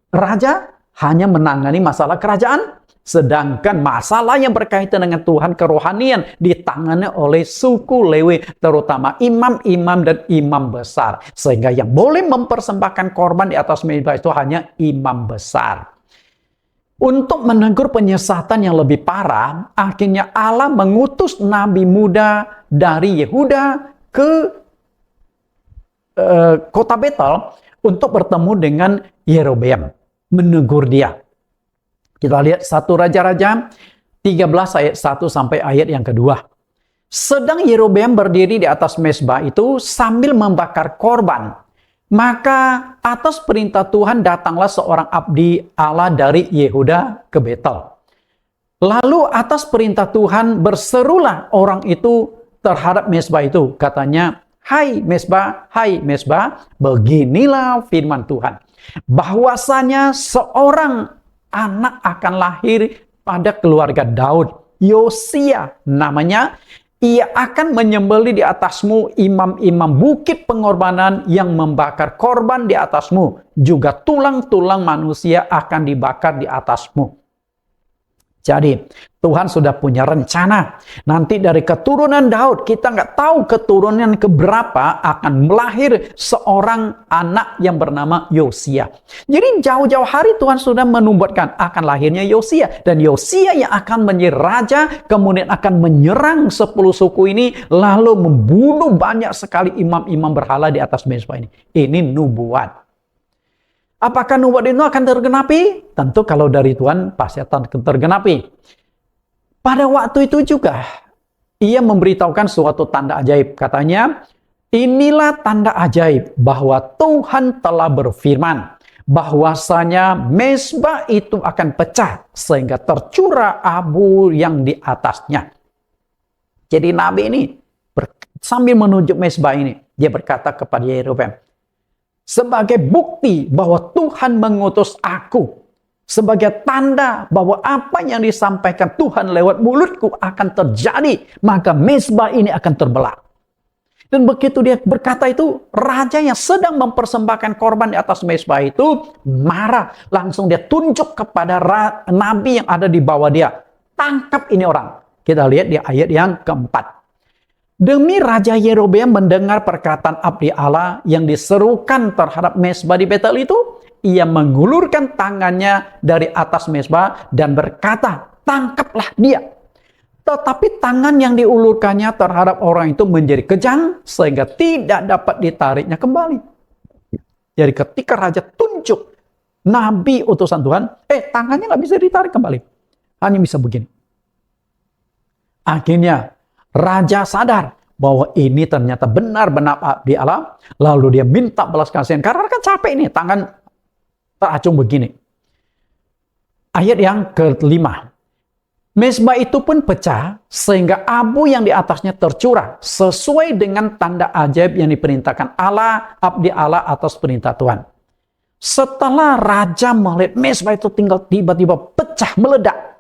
Raja hanya menangani masalah kerajaan, sedangkan masalah yang berkaitan dengan Tuhan kerohanian ditangani oleh suku Lewi, terutama imam-imam dan imam besar. Sehingga yang boleh mempersembahkan korban di atas mezbah itu hanya imam besar. Untuk menegur penyesatan yang lebih parah, akhirnya Allah mengutus nabi muda dari Yehuda ke kota Betel untuk bertemu dengan Yerobeam, menegur dia. Kita lihat 1 Raja-Raja 13 ayat 1 sampai ayat yang kedua. Sedang Yerobeam berdiri di atas mezbah itu sambil membakar korban. Maka atas perintah Tuhan datanglah seorang abdi Allah dari Yehuda ke Betel. Lalu atas perintah Tuhan berserulah orang itu terhadap mezbah itu. Katanya, hai mezbah, beginilah firman Tuhan. Bahwasanya seorang anak akan lahir pada keluarga Daud, Yosia namanya. Ia akan menyembelih di atasmu imam-imam bukit pengorbanan yang membakar korban di atasmu. Juga tulang-tulang manusia akan dibakar di atasmu. Jadi, Tuhan sudah punya rencana. Nanti dari keturunan Daud, kita nggak tahu keturunan keberapa akan melahir seorang anak yang bernama Yosia. Jadi jauh-jauh hari Tuhan sudah menubuatkan akan lahirnya Yosia. Dan Yosia yang akan menjadi raja, kemudian akan menyerang 10 suku ini, lalu membunuh banyak sekali imam-imam berhala di atas mezbah ini. Ini nubuat. Apakah nubuat itu akan tergenapi? Tentu kalau dari Tuhan pasti akan tergenapi. Pada waktu itu juga, ia memberitahukan suatu tanda ajaib. Katanya, inilah tanda ajaib bahwa Tuhan telah berfirman, bahwasanya mezbah itu akan pecah, sehingga tercurah abu yang di atasnya. Jadi Nabi ini, sambil menunjuk mezbah ini, dia berkata kepada Yerobeam, sebagai bukti bahwa Tuhan mengutus aku, sebagai tanda bahwa apa yang disampaikan Tuhan lewat mulutku akan terjadi, maka mezbah ini akan terbelah. Dan begitu dia berkata itu, raja yang sedang mempersembahkan korban di atas mezbah itu marah. Langsung dia tunjuk kepada nabi yang ada di bawah dia. Tangkap ini orang. Kita lihat di ayat yang keempat. Demi Raja Yerobeam mendengar perkataan abdi Allah yang diserukan terhadap mezbah di Betel itu, ia mengulurkan tangannya dari atas mezbah dan berkata, tangkaplah dia. Tetapi tangan yang diulurkannya terhadap orang itu menjadi kejang sehingga tidak dapat ditariknya kembali. Jadi ketika raja tunjuk nabi utusan Tuhan, tangannya nggak bisa ditarik kembali. Hanya bisa begini. Akhirnya raja sadar bahwa ini ternyata benar-benar abdi Allah. Lalu dia minta belas kasihan. Karena kan capek ini, tangan teracung begini. Ayat yang kelima. Mezbah itu pun pecah sehingga abu yang di atasnya tercurah. Sesuai dengan tanda ajaib yang diperintahkan Allah, abdi Allah atas perintah Tuhan. Setelah raja melihat mezbah itu tinggal tiba-tiba pecah, meledak.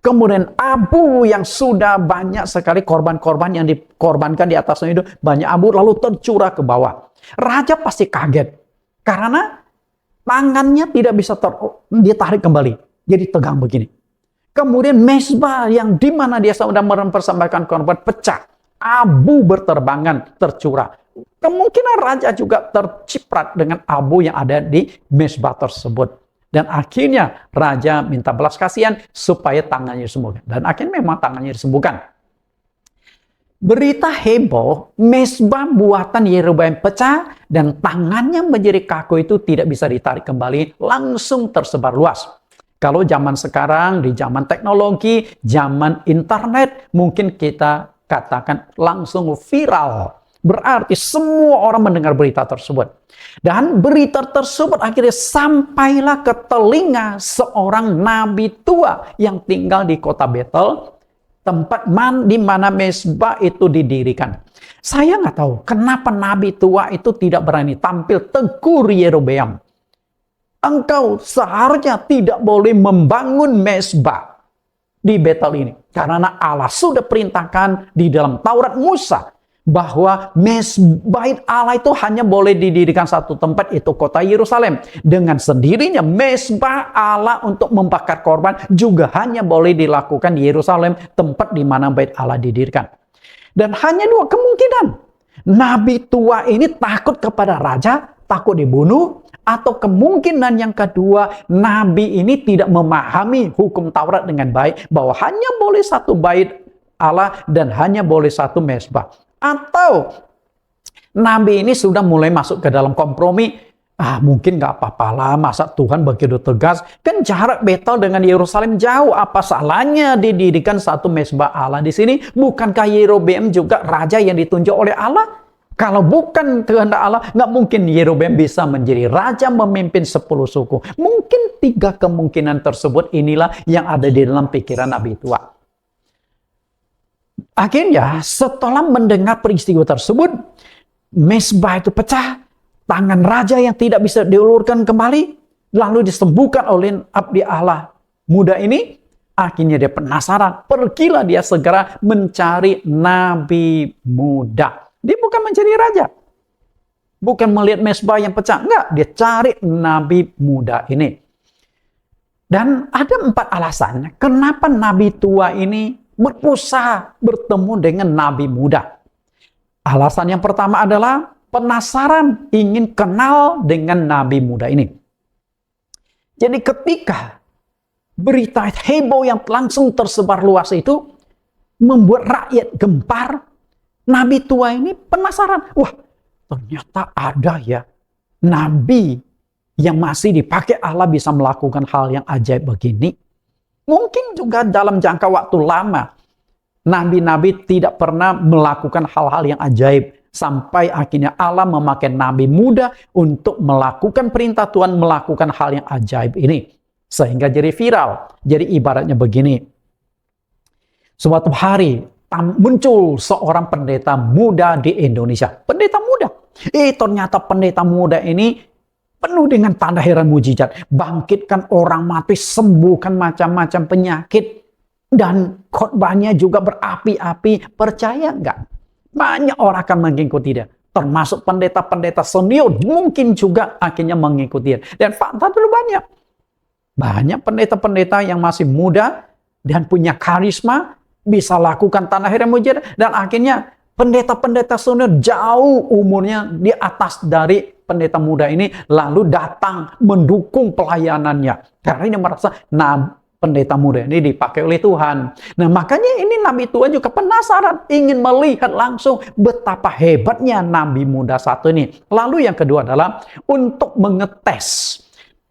Kemudian abu yang sudah banyak sekali korban-korban yang dikorbankan di atasnya itu banyak abu lalu tercurah ke bawah. Raja pasti kaget karena tangannya tidak bisa ditarik kembali. Jadi tegang begini. Kemudian mezbah yang di mana dia sudah mempersembahkan korban pecah. Abu berterbangan tercurah. Kemungkinan raja juga terciprat dengan abu yang ada di mezbah tersebut. Dan akhirnya raja minta belas kasihan supaya tangannya disembuhkan. Dan akhirnya memang tangannya disembuhkan. Berita heboh, mezbah buatan Yerobeam pecah dan tangannya menjadi kaku itu tidak bisa ditarik kembali, langsung tersebar luas. Kalau zaman sekarang, di zaman teknologi, zaman internet, mungkin kita katakan langsung viral. Berarti semua orang mendengar berita tersebut. Dan berita tersebut akhirnya sampailah ke telinga seorang nabi tua yang tinggal di kota Betel, di mana mezbah itu didirikan. Saya nggak tahu kenapa nabi tua itu tidak berani tampil tegur Yerobeam. Engkau seharusnya tidak boleh membangun mezbah di Betel ini. Karena Allah sudah perintahkan di dalam Taurat Musa bahwa bait Allah itu hanya boleh didirikan satu tempat, itu kota Yerusalem. Dengan sendirinya mezbah Allah untuk membakar korban juga hanya boleh dilakukan di Yerusalem, tempat di mana bait Allah didirikan. Dan hanya dua kemungkinan. Nabi tua ini takut kepada raja, takut dibunuh, atau kemungkinan yang kedua, nabi ini tidak memahami hukum Taurat dengan baik, bahwa hanya boleh satu bait Allah dan hanya boleh satu mezbah. Atau nabi ini sudah mulai masuk ke dalam kompromi. Mungkin nggak apa-apa lah, masa Tuhan begitu tegas. Kan jarak Betel dengan Yerusalem jauh, apa salahnya didirikan satu mezbah Allah di sini? Bukankah Yerobeam juga raja yang ditunjuk oleh Allah? Kalau bukan kehendak Allah, nggak mungkin Yerobeam bisa menjadi raja memimpin 10 suku. Mungkin 3 kemungkinan tersebut inilah yang ada di dalam pikiran nabi tua. Akhirnya setelah mendengar peristiwa tersebut, mezbah itu pecah, tangan raja yang tidak bisa diulurkan kembali, lalu disembuhkan oleh abdi Allah muda ini. Akhirnya dia penasaran, pergilah dia segera mencari nabi muda. Dia bukan mencari raja, bukan melihat mezbah yang pecah, enggak, dia cari nabi muda ini. Dan ada 4 alasan kenapa nabi tua ini berusaha bertemu dengan nabi muda. Alasan yang pertama adalah penasaran, ingin kenal dengan nabi muda ini. Jadi ketika berita heboh yang langsung tersebar luas itu membuat rakyat gempar, nabi tua ini penasaran. Wah, ternyata ada ya nabi yang masih dipakai Allah bisa melakukan hal yang ajaib begini. Mungkin juga dalam jangka waktu lama, nabi-nabi tidak pernah melakukan hal-hal yang ajaib. Sampai akhirnya Allah memakai nabi muda untuk melakukan perintah Tuhan, melakukan hal yang ajaib ini. Sehingga jadi viral. Jadi ibaratnya begini. Suatu hari muncul seorang pendeta muda di Indonesia. Pendeta muda. Ternyata pendeta muda ini penuh dengan tanda heran mujizat, bangkitkan orang mati, sembuhkan macam-macam penyakit, dan khotbahnya juga berapi-api. Percaya nggak? Banyak orang akan mengikuti dia, termasuk pendeta-pendeta senior mungkin juga akhirnya mengikuti dia. Dan fakta dulu banyak pendeta-pendeta yang masih muda dan punya karisma, bisa lakukan tanda heran mujizat, dan akhirnya pendeta-pendeta senior jauh umurnya di atas dari pendeta muda ini, lalu datang mendukung pelayanannya. Karena ini merasa, pendeta muda ini dipakai oleh Tuhan. Nah, makanya ini nabi tua juga penasaran, ingin melihat langsung betapa hebatnya nabi muda satu ini. Lalu yang kedua adalah untuk mengetes,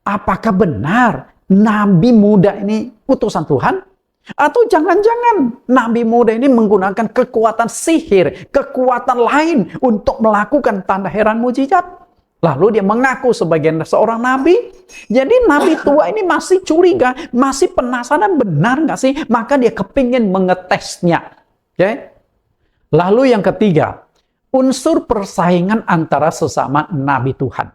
apakah benar nabi muda ini utusan Tuhan? Atau jangan-jangan nabi muda ini menggunakan kekuatan sihir, kekuatan lain untuk melakukan tanda heran mujizat. Lalu dia mengaku sebagai seorang nabi. Jadi nabi tua ini masih curiga, masih penasaran benar nggak sih? Maka dia kepingin mengetesnya. Oke? Lalu yang ketiga, unsur persaingan antara sesama nabi Tuhan.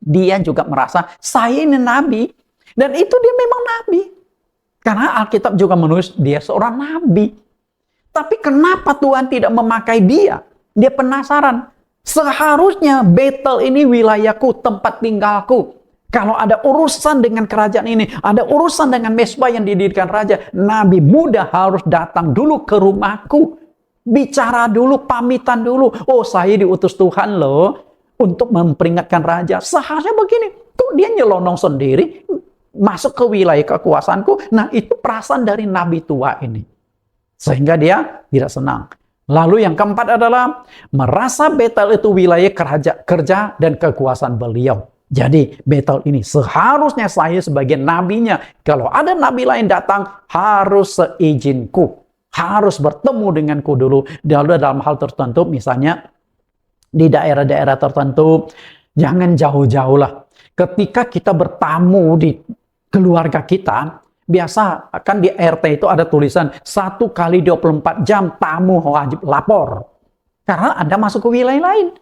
Dia juga merasa, saya ini nabi, dan itu dia memang nabi. Karena Alkitab juga menulis dia seorang nabi. Tapi kenapa Tuhan tidak memakai dia? Dia penasaran. Seharusnya Betel ini wilayahku, tempat tinggalku. Kalau ada urusan dengan kerajaan ini, ada urusan dengan mezbah yang didirikan raja, nabi muda harus datang dulu ke rumahku. Bicara dulu, pamitan dulu. Oh, saya diutus Tuhan loh untuk memperingatkan raja. Seharusnya begini. Kok dia nyelonong sendiri masuk ke wilayah kekuasaanku? Nah, itu perasaan dari nabi tua ini. Sehingga dia tidak senang. Lalu yang keempat adalah merasa Betel itu wilayah kerja dan kekuasaan beliau. Jadi Betel ini seharusnya saya sebagai nabinya. Kalau ada nabi lain datang harus seizinku. Harus bertemu denganku dulu. Dalam hal tertentu, misalnya di daerah-daerah tertentu, jangan jauh-jauh lah. Ketika kita bertamu di keluarga kita, Biasa kan di RT itu ada tulisan 1 kali 24 jam tamu wajib lapor. Karena Anda masuk ke wilayah lain.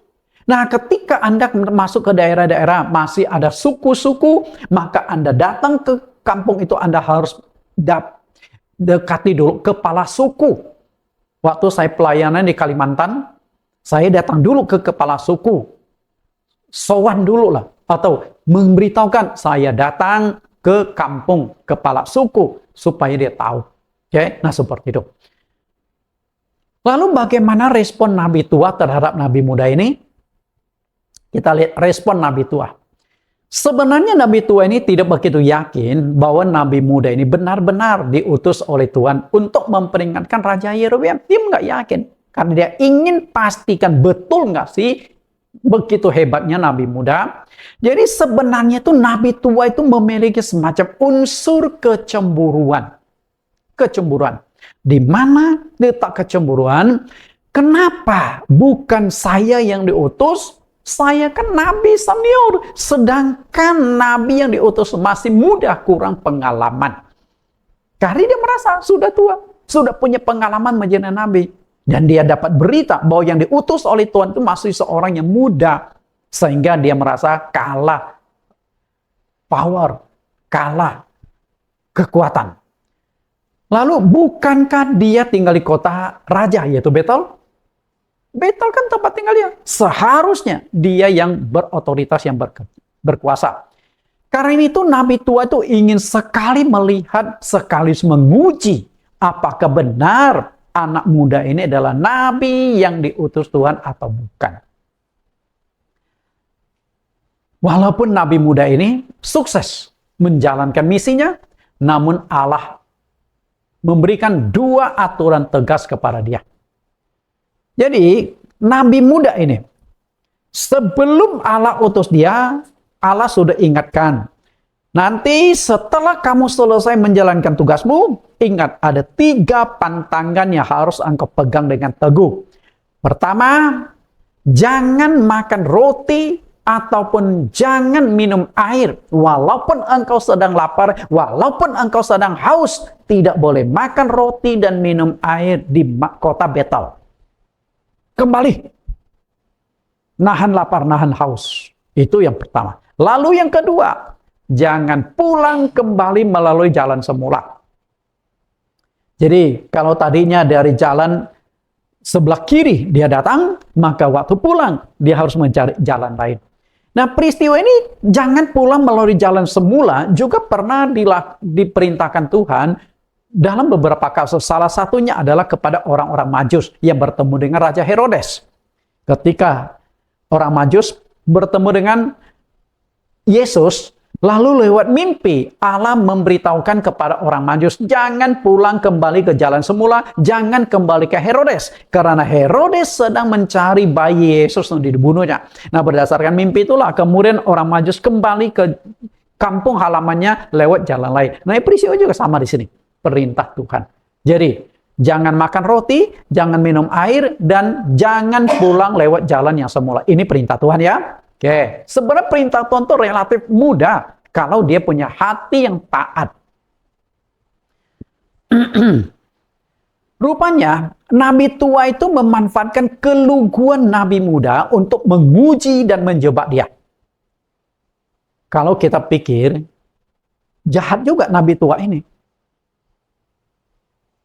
Nah, ketika Anda masuk ke daerah-daerah masih ada suku-suku, maka Anda datang ke kampung itu Anda harus dekati dulu kepala suku. Waktu saya pelayanan di Kalimantan, saya datang dulu ke kepala suku. Sowan dulu lah. Atau memberitahukan saya datang ke kampung kepala suku supaya dia tahu. Oke, nah seperti itu. Lalu bagaimana respon Nabi tua terhadap Nabi muda ini? Kita lihat respon Nabi tua. Sebenarnya Nabi tua ini tidak begitu yakin bahwa Nabi muda ini benar-benar diutus oleh Tuhan untuk memperingatkan Raja Yerobeam. Dia nggak yakin. Karena dia ingin pastikan betul nggak sih begitu hebatnya Nabi muda. Jadi sebenarnya itu Nabi tua itu memiliki semacam unsur kecemburuan. Kecemburuan. Di mana letak kecemburuan? Kenapa bukan saya yang diutus? Saya kan Nabi senior. Sedangkan Nabi yang diutus masih muda, kurang pengalaman. Karena dia merasa sudah tua. Sudah punya pengalaman menjadi Nabi. Dan dia dapat berita bahwa yang diutus oleh Tuhan itu masih seorang yang muda. Sehingga dia merasa kalah power, kalah kekuatan. Lalu bukankah dia tinggal di kota raja yaitu Betel? Betel kan tempat tinggal dia. Seharusnya dia yang berotoritas, yang berkuasa. Karena itu Nabi tua itu ingin sekali melihat, sekaligus menguji apakah benar anak muda ini adalah nabi yang diutus Tuhan atau bukan. Walaupun nabi muda ini sukses menjalankan misinya, namun Allah memberikan 2 aturan tegas kepada dia. Jadi, nabi muda ini, sebelum Allah utus dia, Allah sudah ingatkan, nanti setelah kamu selesai menjalankan tugasmu, ingat ada 3 pantangan yang harus engkau pegang dengan teguh. Pertama, jangan makan roti ataupun jangan minum air. Walaupun engkau sedang lapar, walaupun engkau sedang haus, tidak boleh makan roti dan minum air di kota Betel. Kembali. Nahan lapar, nahan haus. Itu yang pertama. Lalu yang kedua, jangan pulang kembali melalui jalan semula. Jadi kalau tadinya dari jalan sebelah kiri dia datang, maka waktu pulang dia harus mencari jalan lain. Nah, peristiwa ini jangan pulang melalui jalan semula juga pernah diperintahkan Tuhan dalam beberapa kasus. Salah satunya adalah kepada orang-orang Majus yang bertemu dengan Raja Herodes. Ketika orang Majus bertemu dengan Yesus, lalu lewat mimpi, Allah memberitahukan kepada orang Majus, jangan pulang kembali ke jalan semula, jangan kembali ke Herodes. Karena Herodes sedang mencari bayi Yesus yang dibunuhnya. Nah, berdasarkan mimpi itulah, kemudian orang Majus kembali ke kampung halamannya lewat jalan lain. Nah, peristiwa juga sama di sini. Perintah Tuhan. Jadi, jangan makan roti, jangan minum air, dan jangan pulang lewat jalan yang semula. Ini perintah Tuhan ya. Oke, sebenarnya perintah Tuhan itu relatif mudah kalau dia punya hati yang taat. Rupanya, Nabi tua itu memanfaatkan keluguan Nabi muda untuk menguji dan menjebak dia. Kalau kita pikir, jahat juga Nabi tua ini.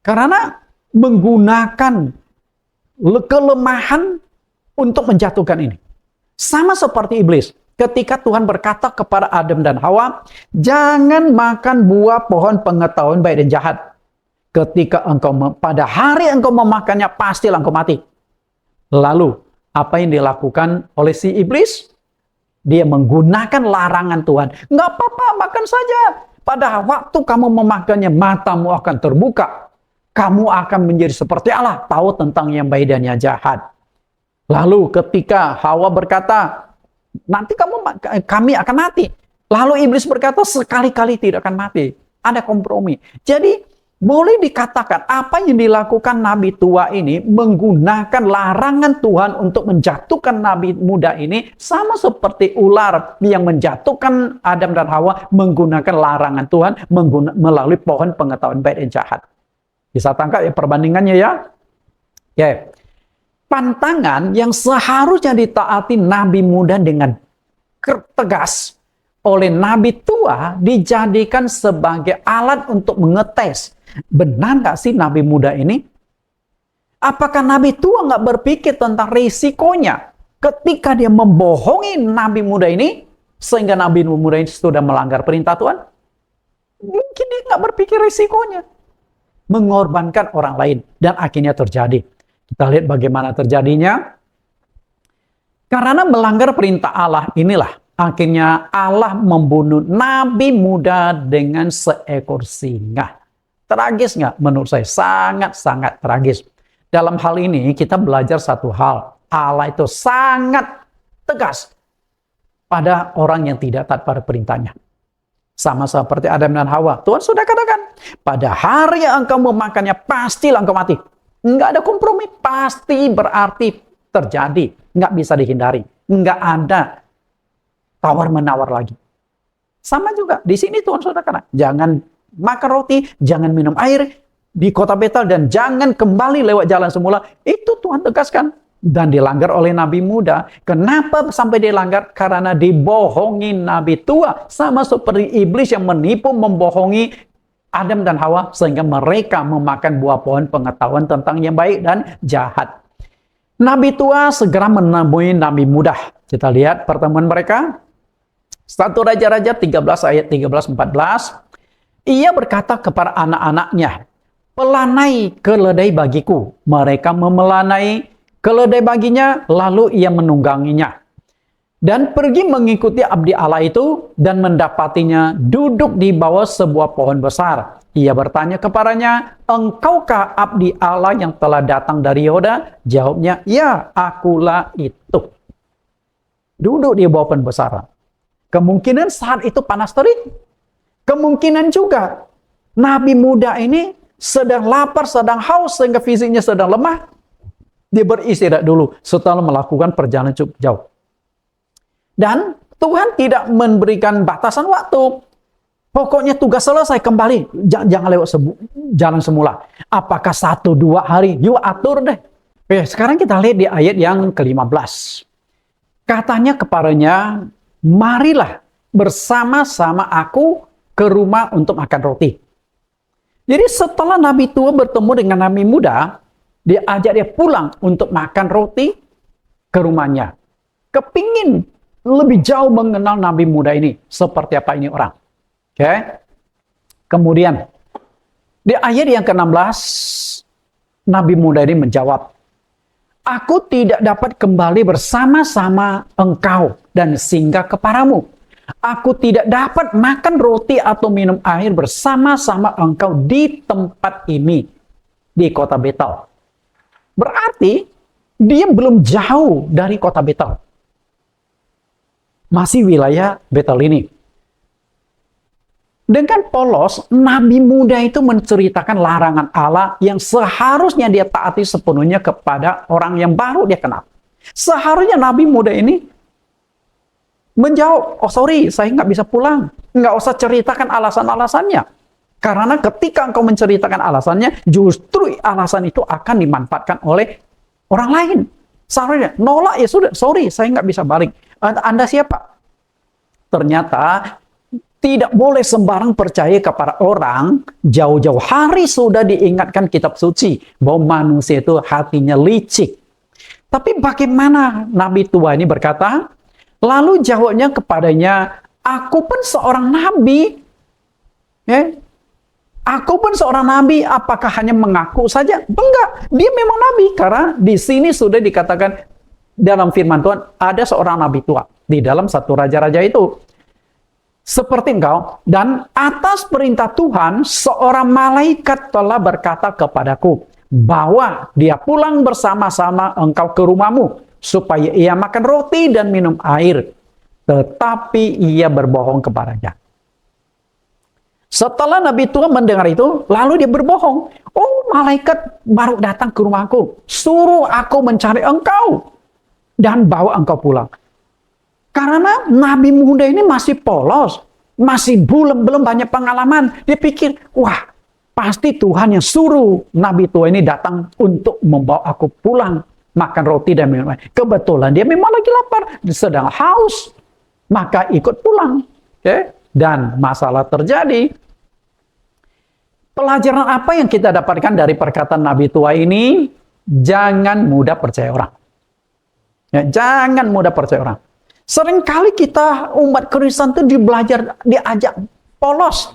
Karena menggunakan kelemahan untuk menjatuhkan ini. Sama seperti iblis. Ketika Tuhan berkata kepada Adam dan Hawa, jangan makan buah pohon pengetahuan baik dan jahat. Ketika pada hari engkau memakannya, pastilah engkau mati. Lalu, apa yang dilakukan oleh si iblis? Dia menggunakan larangan Tuhan. Nggak apa-apa, makan saja. Pada waktu kamu memakannya, matamu akan terbuka. Kamu akan menjadi seperti Allah, tahu tentang yang baik dan yang jahat. Lalu ketika Hawa berkata, nanti kami akan mati. Lalu iblis berkata, sekali-kali tidak akan mati. Ada kompromi. Jadi Boleh dikatakan apa yang dilakukan nabi tua ini menggunakan larangan Tuhan untuk menjatuhkan nabi muda ini sama seperti ular yang menjatuhkan Adam dan Hawa menggunakan larangan Tuhan melalui pohon pengetahuan baik dan jahat. Bisa tangkap ya perbandingannya ya? Ya. Pantangan yang seharusnya ditaati nabi muda dengan tegas oleh nabi tua dijadikan sebagai alat untuk mengetes. Benar nggak sih nabi muda ini? Apakah nabi tua nggak berpikir tentang risikonya ketika dia membohongi nabi muda ini sehingga nabi muda ini sudah melanggar perintah Tuhan? Mungkin dia nggak berpikir risikonya, mengorbankan orang lain, dan akhirnya terjadi. Kita lihat bagaimana terjadinya. Karena melanggar perintah Allah inilah akhirnya Allah membunuh nabi muda dengan seekor singa. Tragis nggak? Menurut saya sangat-sangat tragis. Dalam hal ini kita belajar satu hal. Allah itu sangat tegas pada orang yang tidak taat pada perintahnya. Sama seperti Adam dan Hawa. Tuhan sudah katakan, pada hari yang engkau memakannya pastilah engkau mati. Nggak ada kompromi. Pasti berarti terjadi. Nggak bisa dihindari. Nggak ada tawar-menawar lagi. Sama juga. Di sini Tuhan sudah katakan, jangan makan roti, jangan minum air di kota Betel, dan jangan kembali lewat jalan semula. Itu Tuhan tegaskan. Dan dilanggar oleh nabi muda. Kenapa sampai dilanggar? Karena dibohongi nabi tua. Sama seperti iblis yang menipu, membohongi Adam dan Hawa sehingga mereka memakan buah pohon pengetahuan tentang yang baik dan jahat. Nabi tua segera menemui nabi muda. Kita lihat pertemuan mereka. 1 Raja-Raja 13 ayat 13-14. Ia berkata kepada anak-anaknya, "Pelanai keledai bagiku." Mereka memelanai keledai baginya, lalu ia menungganginya. Dan pergi mengikuti abdi Allah itu, dan mendapatinya duduk di bawah sebuah pohon besar. Ia bertanya kepadanya, "Engkaukah abdi Allah yang telah datang dari Yehuda?" Jawabnya, "Ya, akulah itu." Duduk di bawah pohon besar. Kemungkinan saat itu panas terik. Kemungkinan juga nabi muda ini sedang lapar, sedang haus, sehingga fisiknya sedang lemah. Dia beristirahat dulu setelah melakukan perjalanan cukup jauh. Dan Tuhan tidak memberikan batasan waktu. Pokoknya tugas selesai, kembali. Jangan lewat jalan semula. Apakah 1-2 hari? Yuk atur deh. Oke, sekarang kita lihat di ayat yang ke-15. Katanya kepadanya, "Marilah bersama-sama aku ke rumah untuk makan roti." Jadi setelah nabi tua bertemu dengan nabi muda, dia ajak dia pulang untuk makan roti ke rumahnya. Kepingin lebih jauh mengenal nabi muda ini. Seperti apa ini orang. Oke. Kemudian, di ayat yang ke-16, nabi muda ini menjawab, "Aku tidak dapat kembali bersama-sama engkau dan singgah kepadamu. Aku tidak dapat makan roti atau minum air bersama-sama engkau di tempat ini, di kota Betel." Berarti dia belum jauh dari kota Betel. Masih wilayah Betel ini. Dengan polos, nabi muda itu menceritakan larangan Allah yang seharusnya dia taati sepenuhnya kepada orang yang baru dia kenal. Seharusnya nabi muda ini menjawab, "Oh sorry, saya nggak bisa pulang." Nggak usah ceritakan alasan-alasannya. Karena ketika engkau menceritakan alasannya, justru alasan itu akan dimanfaatkan oleh orang lain. Seharusnya nolak, ya sudah, sorry, saya nggak bisa balik. Anda siapa? Ternyata tidak boleh sembarang percaya kepada orang. Jauh-jauh hari sudah diingatkan kitab suci bahwa manusia itu hatinya licik. Tapi bagaimana nabi tua ini berkata? Lalu jawabnya kepadanya, "Aku pun seorang nabi." Ya, aku pun seorang nabi. Apakah hanya mengaku saja? Enggak, dia memang nabi. Karena di sini sudah dikatakan dalam firman Tuhan ada seorang nabi tua di dalam 1 Raja-Raja itu. Seperti engkau, dan atas perintah Tuhan seorang malaikat telah berkata kepadaku bahwa dia pulang bersama-sama engkau ke rumahmu supaya ia makan roti dan minum air. Tetapi ia berbohong kepadanya. Setelah Nabi tua mendengar itu, lalu dia berbohong. Oh, malaikat baru datang ke rumahku, suruh aku mencari engkau dan bawa engkau pulang. Karena Nabi muda ini masih polos, masih belum banyak pengalaman. Dia pikir, wah, pasti Tuhan yang suruh Nabi tua ini datang untuk membawa aku pulang, makan roti dan minum air. Kebetulan dia memang lagi lapar, sedang haus, maka ikut pulang. Okay? Dan masalah terjadi. Pelajaran apa yang kita dapatkan dari perkataan Nabi tua ini? Jangan mudah percaya orang. Ya, jangan mudah percaya orang. Seringkali kita umat Kristen itu diajak polos.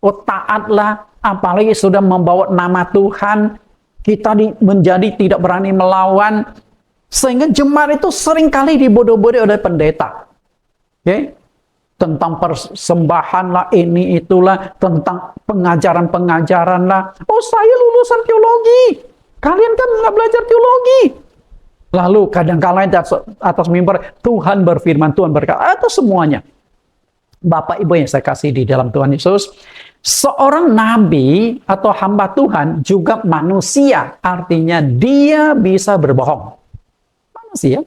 Oh, taatlah, apalagi sudah membawa nama Tuhan, kita menjadi tidak berani melawan. Sehingga jemaat itu seringkali dibodoh-bodoh oleh pendeta. Okay? Tentang persembahan lah, ini itulah, tentang pengajaran-pengajaran lah. Oh, saya lulusan teologi. Kalian kan nggak belajar teologi. Lalu kadang-kadang atas mimbar Tuhan berfirman, Tuhan berkata, atau semuanya. Bapak Ibu yang saya kasih di dalam Tuhan Yesus, seorang nabi atau hamba Tuhan juga manusia. Artinya dia bisa berbohong. Manusia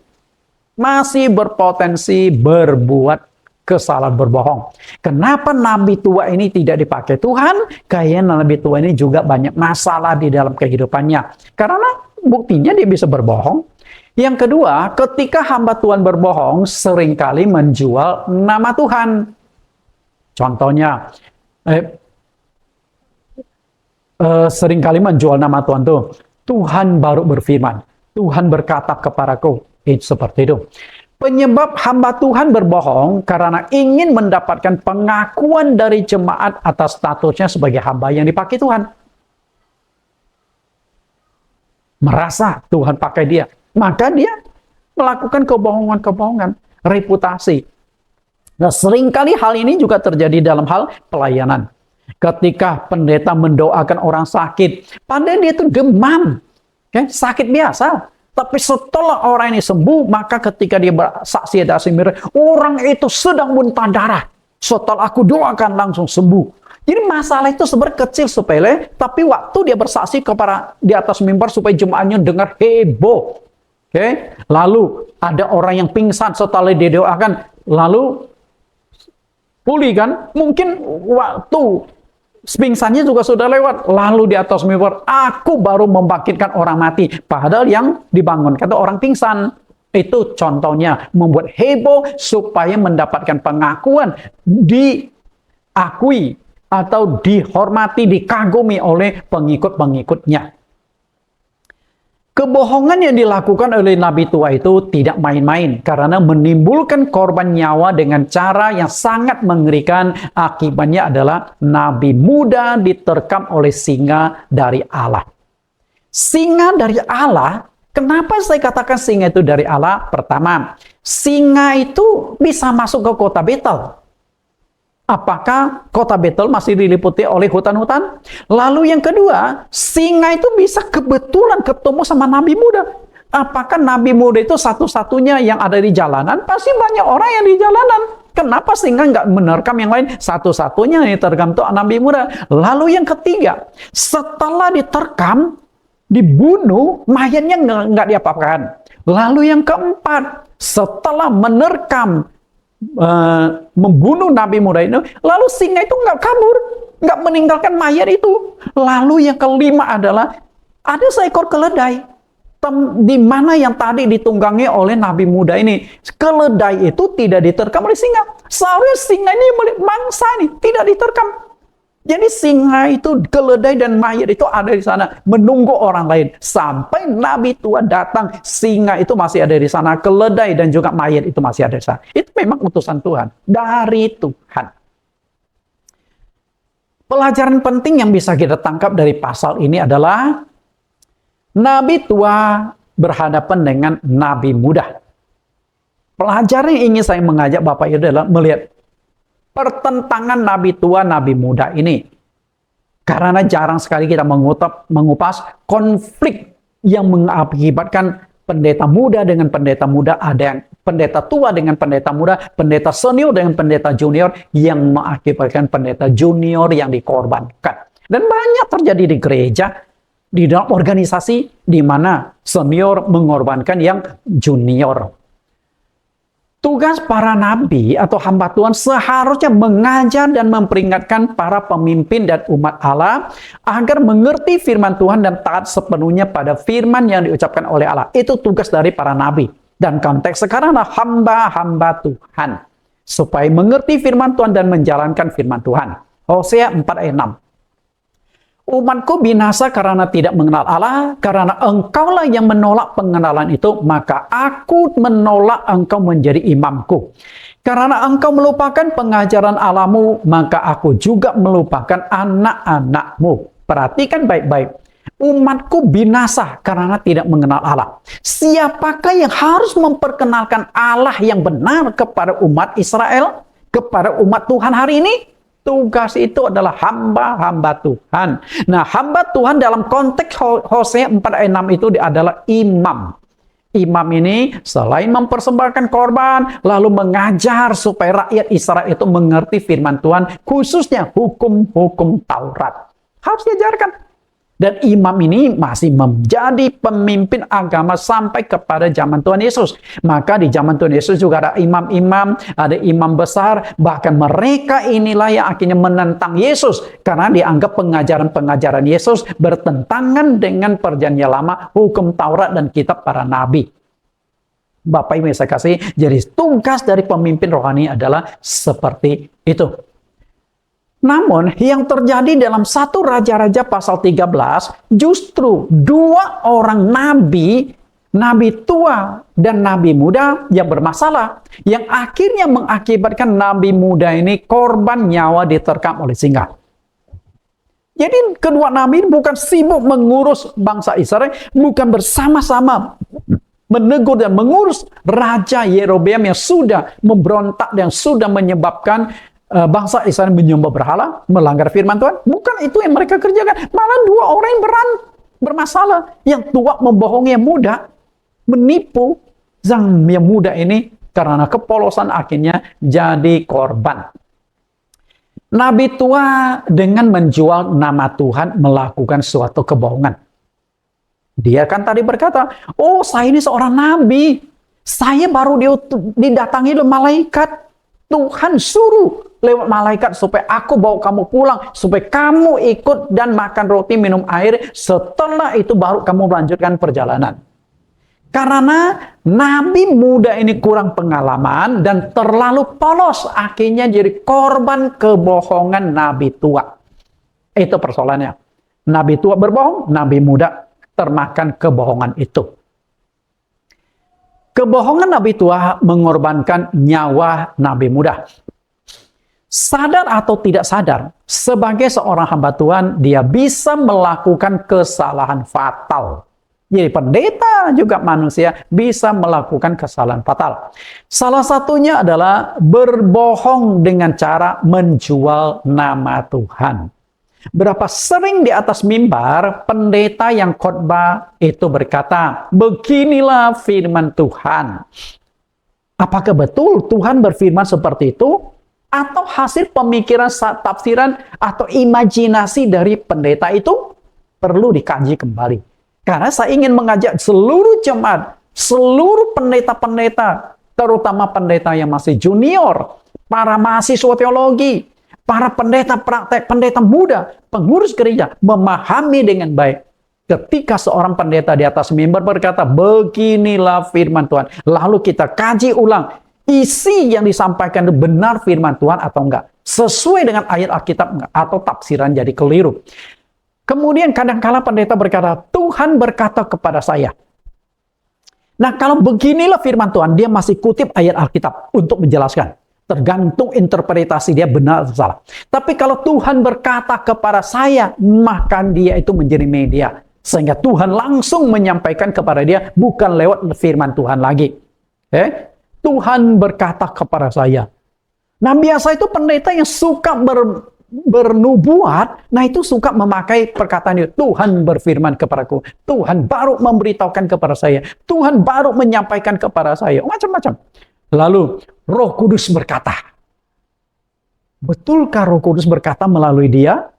masih berpotensi berbuat kesalahan, berbohong. Kenapa nabi tua ini tidak dipakai Tuhan? Kayaknya nabi tua ini juga banyak masalah di dalam kehidupannya. Karena buktinya dia bisa berbohong. Yang kedua, ketika hamba Tuhan berbohong, seringkali menjual nama Tuhan. Contohnya, seringkali menjual nama Tuhan tuh. Tuhan baru berfirman, Tuhan berkata kepadaku. Itu seperti itu. Penyebab hamba Tuhan berbohong karena ingin mendapatkan pengakuan dari jemaat atas statusnya sebagai hamba yang dipakai Tuhan. Merasa Tuhan pakai dia. Maka dia melakukan kebohongan-kebohongan, reputasi. Nah, seringkali hal ini juga terjadi dalam hal pelayanan. Ketika pendeta mendoakan orang sakit, padahal dia itu demam, sakit biasa. Tapi setelah orang ini sembuh, maka ketika dia bersaksi atas mimbar, orang itu sedang muntah darah. Setelah aku doakan langsung sembuh. Jadi masalah itu sebenarnya kecil sepele, tapi waktu dia bersaksi kepada di atas mimbar supaya jemaatnya dengar heboh. Oke, lalu ada orang yang pingsan setelah dia doakan, lalu pulih kan? Mungkin waktu pingsannya juga sudah lewat. Lalu di atas mimbar, aku baru membangkitkan orang mati. Padahal yang dibangunkan itu orang pingsan. Itu contohnya membuat heboh supaya mendapatkan pengakuan, diakui atau dihormati, dikagumi oleh pengikut-pengikutnya. Kebohongan yang dilakukan oleh Nabi tua itu tidak main-main karena menimbulkan korban nyawa dengan cara yang sangat mengerikan. Akibatnya adalah Nabi muda diterkam oleh singa dari Allah. Singa dari Allah, kenapa saya katakan singa itu dari Allah? Pertama, singa itu bisa masuk ke kota Betel. Apakah kota Betel masih diliputi oleh hutan-hutan? Lalu yang kedua, singa itu bisa kebetulan ketemu sama Nabi muda. Apakah Nabi muda itu satu-satunya yang ada di jalanan? Pasti banyak orang yang di jalanan. Kenapa singa nggak menerkam yang lain? Satu-satunya yang diterkam itu Nabi muda. Lalu yang ketiga, setelah diterkam, dibunuh, mayatnya nggak diapa-apakan. Lalu yang keempat, setelah menerkam, membunuh Nabi muda itu, lalu singa itu nggak kabur, nggak meninggalkan mayat itu. Lalu yang kelima adalah ada seekor keledai, di mana yang tadi ditunggangi oleh Nabi muda ini. Keledai itu tidak diterkam oleh singa. Seharusnya singa ini milik bangsa ini, tidak diterkam. Jadi singa itu, keledai dan mayat itu ada di sana menunggu orang lain sampai Nabi tua datang. Singa itu masih ada di sana, keledai dan juga mayat itu masih ada di sana. Itu memang utusan Tuhan dari Tuhan. Pelajaran penting yang bisa kita tangkap dari pasal ini adalah Nabi tua berhadapan dengan Nabi muda. Pelajaran yang ingin saya mengajak Bapak Ibu adalah melihat pertentangan Nabi tua, Nabi muda ini. Karena jarang sekali kita mengupas konflik yang mengakibatkan pendeta muda dengan pendeta muda ada yang pendeta tua dengan pendeta muda, pendeta senior dengan pendeta junior, yang mengakibatkan pendeta junior yang dikorbankan. Dan banyak terjadi di gereja, di dalam organisasi, di mana senior mengorbankan yang junior. Tugas para nabi atau hamba Tuhan seharusnya mengajar dan memperingatkan para pemimpin dan umat Allah agar mengerti firman Tuhan dan taat sepenuhnya pada firman yang diucapkan oleh Allah. Itu tugas dari para nabi. Dan konteks sekarang adalah hamba-hamba Tuhan. Supaya mengerti firman Tuhan dan menjalankan firman Tuhan. Hosea 4 ayat 6. Umatku binasa karena tidak mengenal Allah, karena engkaulah yang menolak pengenalan itu, maka aku menolak engkau menjadi imamku. Karena engkau melupakan pengajaran Allahmu, maka aku juga melupakan anak-anakmu. Perhatikan baik-baik. Umatku binasa karena tidak mengenal Allah. Siapakah yang harus memperkenalkan Allah yang benar kepada umat Israel? Kepada umat Tuhan hari ini? Tugas itu adalah hamba-hamba Tuhan. Nah, hamba Tuhan dalam konteks Hosea 4 ayat 6 itu adalah imam. Imam ini selain mempersembahkan korban, lalu mengajar supaya rakyat Israel itu mengerti firman Tuhan, khususnya hukum-hukum Taurat. Harus diajarkan. Dan imam ini masih menjadi pemimpin agama sampai kepada zaman Tuhan Yesus. Maka di zaman Tuhan Yesus juga ada imam-imam, ada imam besar, bahkan mereka inilah yang akhirnya menentang Yesus. Karena dianggap pengajaran-pengajaran Yesus bertentangan dengan perjanjian lama, hukum Taurat dan kitab para nabi. Bapak Ibu yang saya kasih, jadi tugas dari pemimpin rohani adalah seperti itu. Namun, yang terjadi dalam 1 Raja-Raja pasal 13, justru 2 orang nabi, nabi tua dan nabi muda yang bermasalah, yang akhirnya mengakibatkan nabi muda ini korban nyawa diterkam oleh singa. Jadi, kedua nabi bukan sibuk mengurus bangsa Israel, bukan bersama-sama menegur dan mengurus Raja Yerobeam yang sudah memberontak dan sudah menyebabkan bangsa Israel menyembah berhala, melanggar firman Tuhan. Bukan itu yang mereka kerjakan. Malah 2 orang yang bermasalah. Yang tua membohongi yang muda, menipu yang muda ini karena kepolosan akhirnya jadi korban. Nabi tua dengan menjual nama Tuhan melakukan suatu kebohongan. Dia kan tadi berkata, oh saya ini seorang nabi. Saya baru didatangi oleh malaikat. Tuhan suruh lewat malaikat supaya aku bawa kamu pulang, supaya kamu ikut dan makan roti, minum air. Setelah itu baru kamu melanjutkan perjalanan. Karena nabi muda ini kurang pengalaman dan terlalu polos, akhirnya jadi korban kebohongan nabi tua. Itu persoalannya. Nabi tua berbohong, nabi muda termakan kebohongan itu. Kebohongan nabi tua mengorbankan nyawa nabi muda. Sadar atau tidak sadar, sebagai seorang hamba Tuhan, dia bisa melakukan kesalahan fatal. Jadi pendeta juga manusia bisa melakukan kesalahan fatal. Salah satunya adalah berbohong dengan cara menjual nama Tuhan. Berapa sering di atas mimbar pendeta yang khotbah itu berkata, beginilah firman Tuhan. Apakah betul Tuhan berfirman seperti itu? Atau hasil pemikiran, tafsiran, atau imajinasi dari pendeta itu? Perlu dikaji kembali. Karena saya ingin mengajak seluruh jemaat, seluruh pendeta-pendeta, terutama pendeta yang masih junior, para mahasiswa teologi, para pendeta praktek, pendeta muda, pengurus gereja, memahami dengan baik. Ketika seorang pendeta di atas mimbar berkata, beginilah firman Tuhan. Lalu kita kaji ulang, isi yang disampaikan itu benar firman Tuhan atau enggak. Sesuai dengan ayat Alkitab enggak, atau tafsiran jadi keliru. Kemudian kadang-kala pendeta berkata, Tuhan berkata kepada saya. Nah kalau beginilah firman Tuhan, dia masih kutip ayat Alkitab untuk menjelaskan. Tergantung interpretasi dia benar atau salah. Tapi kalau Tuhan berkata kepada saya, maka dia itu menjadi media. Sehingga Tuhan langsung menyampaikan kepada dia, bukan lewat firman Tuhan lagi. Tuhan berkata kepada saya. Nah biasa itu pendeta yang suka bernubuat, nah itu suka memakai perkataan itu. Tuhan berfirman kepadaku, Tuhan baru memberitahukan kepada saya, Tuhan baru menyampaikan kepada saya, macam-macam. Lalu Roh Kudus berkata. Betulkah Roh Kudus berkata melalui dia?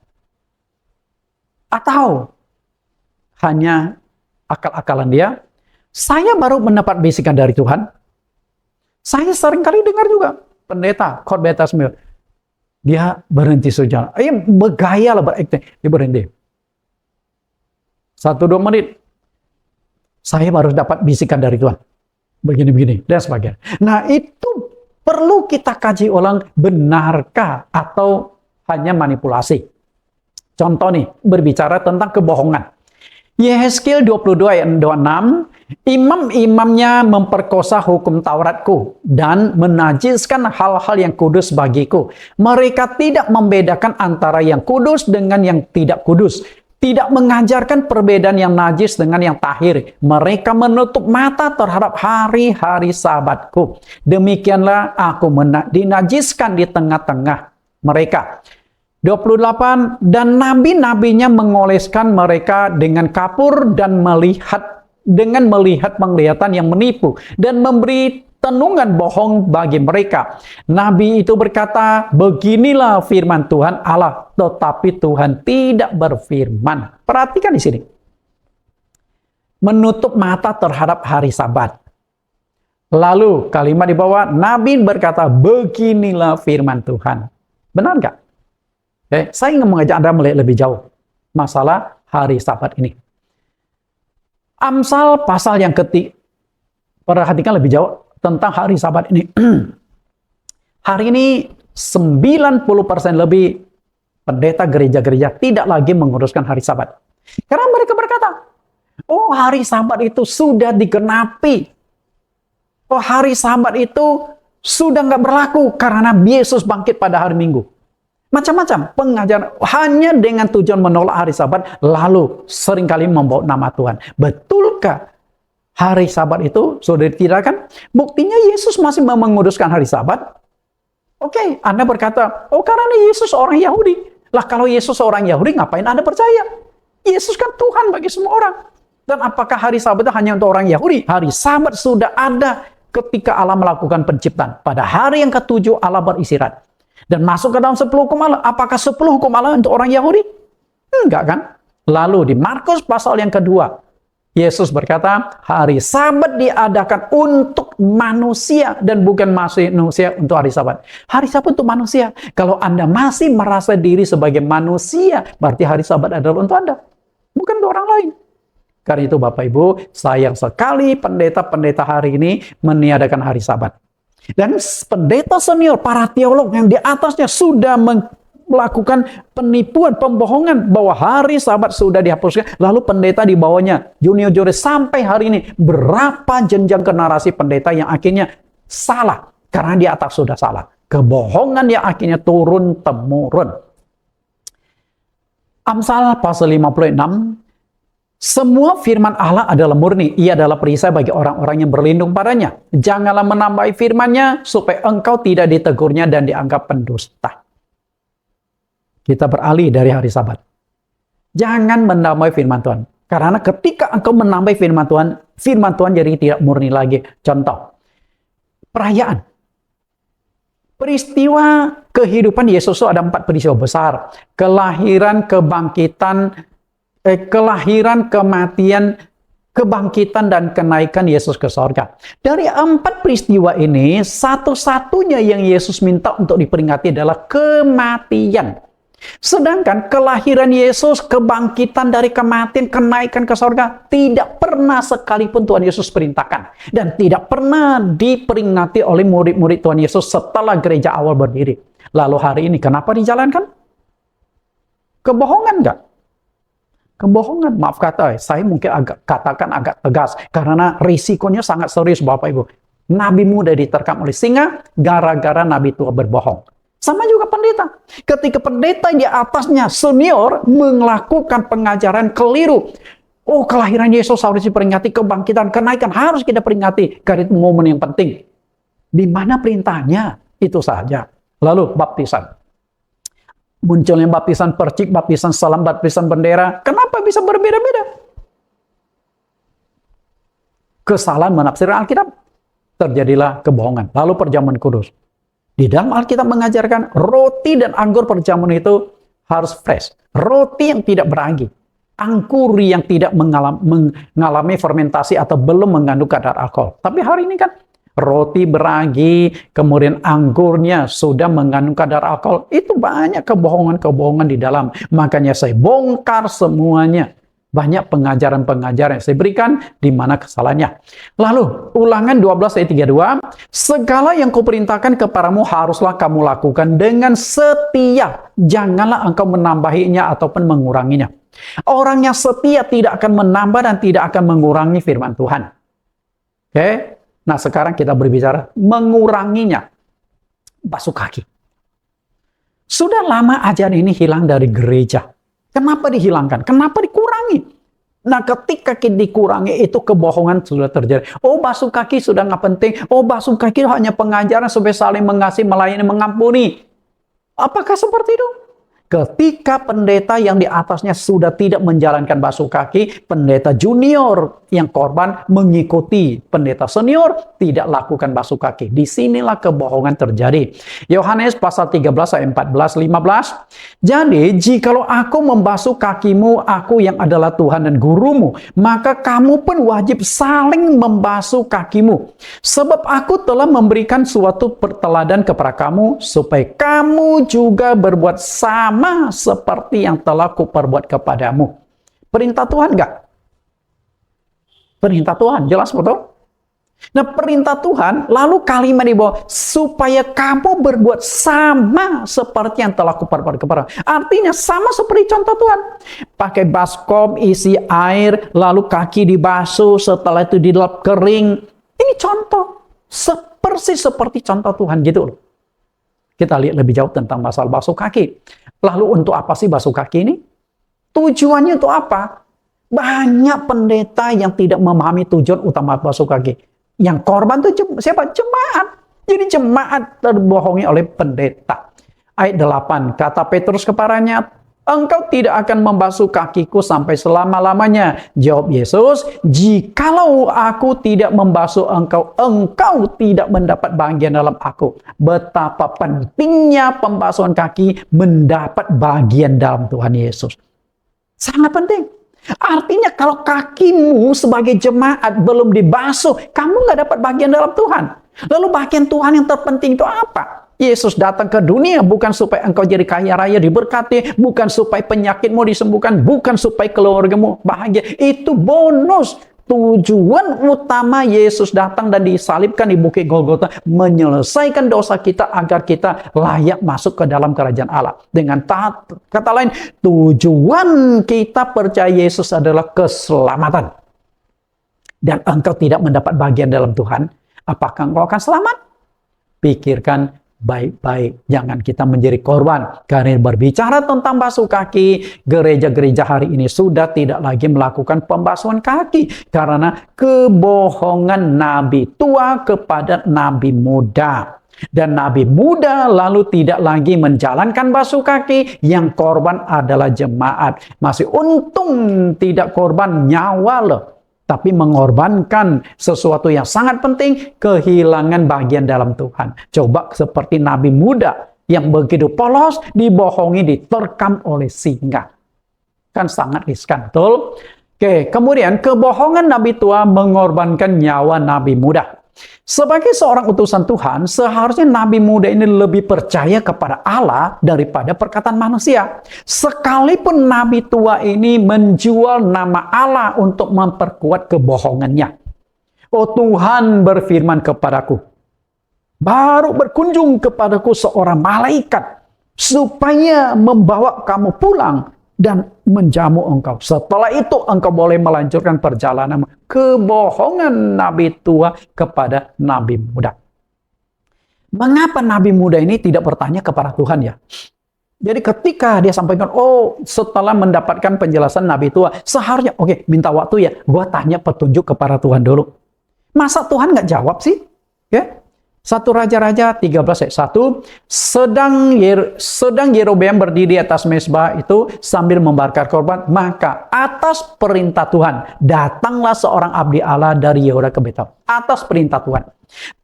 Atau hanya akal-akalan dia? Saya baru mendapat bisikan dari Tuhan. Saya seringkali dengar juga pendeta, khotbah Tasmil. Dia berhenti sejalan. Bergaya lah berakting. Dia berhenti. 1-2 menit. Saya baru dapat bisikan dari Tuhan. Begini-begini. Dan sebagainya. Nah itu perlu kita kaji ulang. Benarkah atau hanya manipulasi? Contoh nih. Berbicara tentang kebohongan. Yehezkiel 22 ayat 26, imam-imamnya memperkosa hukum Tauratku dan menajiskan hal-hal yang kudus bagiku. Mereka tidak membedakan antara yang kudus dengan yang tidak kudus. Tidak mengajarkan perbedaan yang najis dengan yang tahir. Mereka menutup mata terhadap hari-hari sabatku. Demikianlah aku dinajiskan di tengah-tengah mereka. 28, dan nabi-nabinya mengoleskan mereka dengan kapur dan melihat penglihatan yang menipu dan memberi tenungan bohong bagi mereka. Nabi itu berkata, beginilah firman Tuhan Allah, tetapi Tuhan tidak berfirman. Perhatikan di sini. Menutup mata terhadap hari Sabat. Lalu kalimat di bawah, Nabi berkata, beginilah firman Tuhan. Benar nggak? Saya ingin mengajak Anda melihat lebih jauh masalah hari Sabat ini. Amsal pasal yang perhatikan lebih jauh tentang hari Sabat ini. Hari ini 90% lebih pendeta gereja-gereja tidak lagi menguruskan hari Sabat. Karena mereka berkata, oh hari Sabat itu sudah digenapi. Oh hari Sabat itu sudah nggak berlaku karena Yesus bangkit pada hari Minggu. Macam-macam pengajaran hanya dengan tujuan menolak hari Sabat, lalu seringkali membawa nama Tuhan. Betulkah hari Sabat itu sudah ditidakkan? Buktinya Yesus masih menguruskan hari Sabat. Oke, Anda berkata, oh karena Yesus orang Yahudi. Lah kalau Yesus orang Yahudi, ngapain Anda percaya? Yesus kan Tuhan bagi semua orang. Dan apakah hari Sabat itu hanya untuk orang Yahudi? Hari Sabat sudah ada ketika Allah melakukan penciptaan. Pada hari yang ke-7 Allah beristirahat. Dan masuk ke dalam 10 hukum Allah. Apakah 10 hukum Allah untuk orang Yahudi? Enggak kan? Lalu di Markus pasal yang kedua, Yesus berkata, hari Sabat diadakan untuk manusia dan bukan manusia untuk hari Sabat. Hari Sabat untuk manusia. Kalau Anda masih merasa diri sebagai manusia, berarti hari Sabat adalah untuk Anda. Bukan untuk orang lain. Karena itu Bapak Ibu, sayang sekali pendeta-pendeta hari ini meniadakan hari Sabat. Dan pendeta senior, para teolog yang di atasnya sudah melakukan penipuan, pembohongan bahwa hari Sabat sudah dihapuskan. Lalu pendeta di bawahnya, junior sampai hari ini berapa jenjang generasi pendeta yang akhirnya salah karena di atas sudah salah. Kebohongan yang akhirnya turun-temurun. Amsal pasal 56. Semua firman Allah adalah murni. Ia adalah perisai bagi orang-orang yang berlindung padanya. Janganlah menambahi firman-Nya supaya engkau tidak ditegurnya dan dianggap pendusta. Kita beralih dari hari Sabat. Jangan menambahi firman Tuhan. Karena ketika engkau menambahi firman Tuhan jadi tidak murni lagi. Contoh, perayaan. Peristiwa kehidupan Yesus itu ada 4 peristiwa besar. Kelahiran, kematian, kebangkitan, dan kenaikan Yesus ke sorga. Dari 4 peristiwa ini, satu-satunya yang Yesus minta untuk diperingati adalah kematian. Sedangkan kelahiran Yesus, kebangkitan dari kematian, kenaikan ke sorga, tidak pernah sekalipun Tuhan Yesus perintahkan. Dan tidak pernah diperingati oleh murid-murid Tuhan Yesus setelah gereja awal berdiri. Lalu hari ini kenapa dijalankan? Kebohongan nggak? Kebohongan, maaf kata, saya mungkin katakan agak tegas, karena risikonya sangat serius Bapak Ibu. Nabi muda diterkam oleh singa, gara-gara nabi tua berbohong. Sama juga pendeta. Ketika pendeta di atasnya senior melakukan pengajaran keliru. Oh, kelahiran Yesus harus diperingati, kebangkitan, kenaikan harus kita peringati. Karena itu momen yang penting. Di mana perintahnya? Itu saja. Lalu baptisan. Munculnya baptisan percik, baptisan salam, baptisan bendera. Kenapa bisa berbeda-beda? Kesalahan menafsirkan Alkitab. Terjadilah kebohongan. Lalu perjamuan kudus. Di dalam Alkitab mengajarkan roti dan anggur perjamuan itu harus fresh. Roti yang tidak beragi. Anggur yang tidak mengalami fermentasi atau belum mengandung kadar alkohol. Tapi hari ini kan roti beragi, kemudian anggurnya sudah mengandung kadar alkohol. Itu banyak kebohongan-kebohongan di dalam. Makanya saya bongkar semuanya. Banyak pengajaran-pengajaran yang saya berikan di mana kesalahannya. Lalu, Ulangan 12 ayat 32, segala yang kuperintahkan kepadamu haruslah kamu lakukan dengan setia. Janganlah engkau menambahinya ataupun menguranginya. Orang yang setia tidak akan menambah dan tidak akan mengurangi firman Tuhan. Oke? Nah, sekarang kita berbicara menguranginya. Basuh kaki. Sudah lama ajaran ini hilang dari gereja. Kenapa dihilangkan? Kenapa dikurangi? Nah, ketika dikurangi itu kebohongan sudah terjadi. Oh, basuh kaki sudah nggak penting. Oh, basuh kaki hanya pengajaran supaya saling mengasihi, melayani, mengampuni. Apakah seperti itu? Ketika pendeta yang di atasnya sudah tidak menjalankan basuh kaki, pendeta junior yang korban mengikuti pendeta senior tidak lakukan basuh kaki. Disinilah kebohongan terjadi. Yohanes pasal 13 ayat 14-15. Jadi, jikalau aku membasuh kakimu, aku yang adalah Tuhan dan gurumu, maka kamu pun wajib saling membasuh kakimu. Sebab aku telah memberikan suatu perteladan kepada kamu, supaya kamu juga berbuat sama seperti yang telah kuperbuat kepadamu. Perintah Tuhan enggak? Perintah Tuhan, jelas betul? Nah, perintah Tuhan, lalu kalimat di bawah, supaya kamu berbuat sama seperti yang telah kuperbuat kepadamu. Artinya sama seperti contoh Tuhan. Pakai baskom, isi air, lalu kaki dibasuh, setelah itu dilap kering. Ini contoh, persis seperti contoh Tuhan gitu loh. Kita lihat lebih jauh tentang masalah basuh kaki. Lalu untuk apa sih basuh kaki ini? Tujuannya untuk apa? Banyak pendeta yang tidak memahami tujuan utama basuh kaki. Yang korban itu siapa? Jemaat. Jadi jemaat terbohongi oleh pendeta. Ayat 8, kata Petrus kepadanya, engkau tidak akan membasuh kakiku sampai selama-lamanya. Jawab Yesus, jikalau aku tidak membasuh engkau, engkau tidak mendapat bagian dalam aku. Betapa pentingnya pembasuhan kaki mendapat bagian dalam Tuhan Yesus. Sangat penting. Artinya kalau kakimu sebagai jemaat belum dibasuh, kamu nggak dapat bagian dalam Tuhan. Lalu bagian Tuhan yang terpenting itu apa? Yesus datang ke dunia bukan supaya engkau jadi kaya raya diberkati, bukan supaya penyakitmu disembuhkan, bukan supaya keluargamu bahagia. Itu bonus. Tujuan utama Yesus datang dan disalibkan di Bukit Golgota menyelesaikan dosa kita agar kita layak masuk ke dalam kerajaan Allah. Dengan kata lain, tujuan kita percaya Yesus adalah keselamatan. Dan engkau tidak mendapat bagian dalam Tuhan, apakah engkau akan selamat? Pikirkan baik-baik, jangan kita menjadi korban. Karena berbicara tentang basuh kaki, gereja-gereja hari ini sudah tidak lagi melakukan pembasuhan kaki karena kebohongan nabi tua kepada nabi muda. Dan nabi muda lalu tidak lagi menjalankan basuh kaki, yang korban adalah jemaat. Masih untung tidak korban nyawa loh, tapi mengorbankan sesuatu yang sangat penting, kehilangan bagian dalam Tuhan. Coba seperti nabi muda yang begitu polos, dibohongi, diterkam oleh singa. Kan sangat riskan, betul? Oke, kemudian kebohongan nabi tua mengorbankan nyawa nabi muda. Sebagai seorang utusan Tuhan, seharusnya nabi muda ini lebih percaya kepada Allah daripada perkataan manusia. Sekalipun nabi tua ini menjual nama Allah untuk memperkuat kebohongannya. Oh, Tuhan berfirman kepadaku, baru berkunjung kepadaku seorang malaikat supaya membawa kamu pulang dan menjamu engkau. Setelah itu engkau boleh melanjutkan perjalanan. Kebohongan nabi tua kepada nabi muda. Mengapa nabi muda ini tidak bertanya kepada Tuhan ya? Jadi ketika dia sampaikan, oh setelah mendapatkan penjelasan nabi tua, seharusnya oke, minta waktu ya, gua tanya petunjuk kepada Tuhan dulu. Masa Tuhan nggak jawab sih? Ya? 1 Raja-Raja 13 ayat 1, sedang Yerobeam berdiri atas mezbah itu sambil membakar korban, maka atas perintah Tuhan datanglah seorang abdi Allah dari Yehuda ke Betel. Atas perintah Tuhan.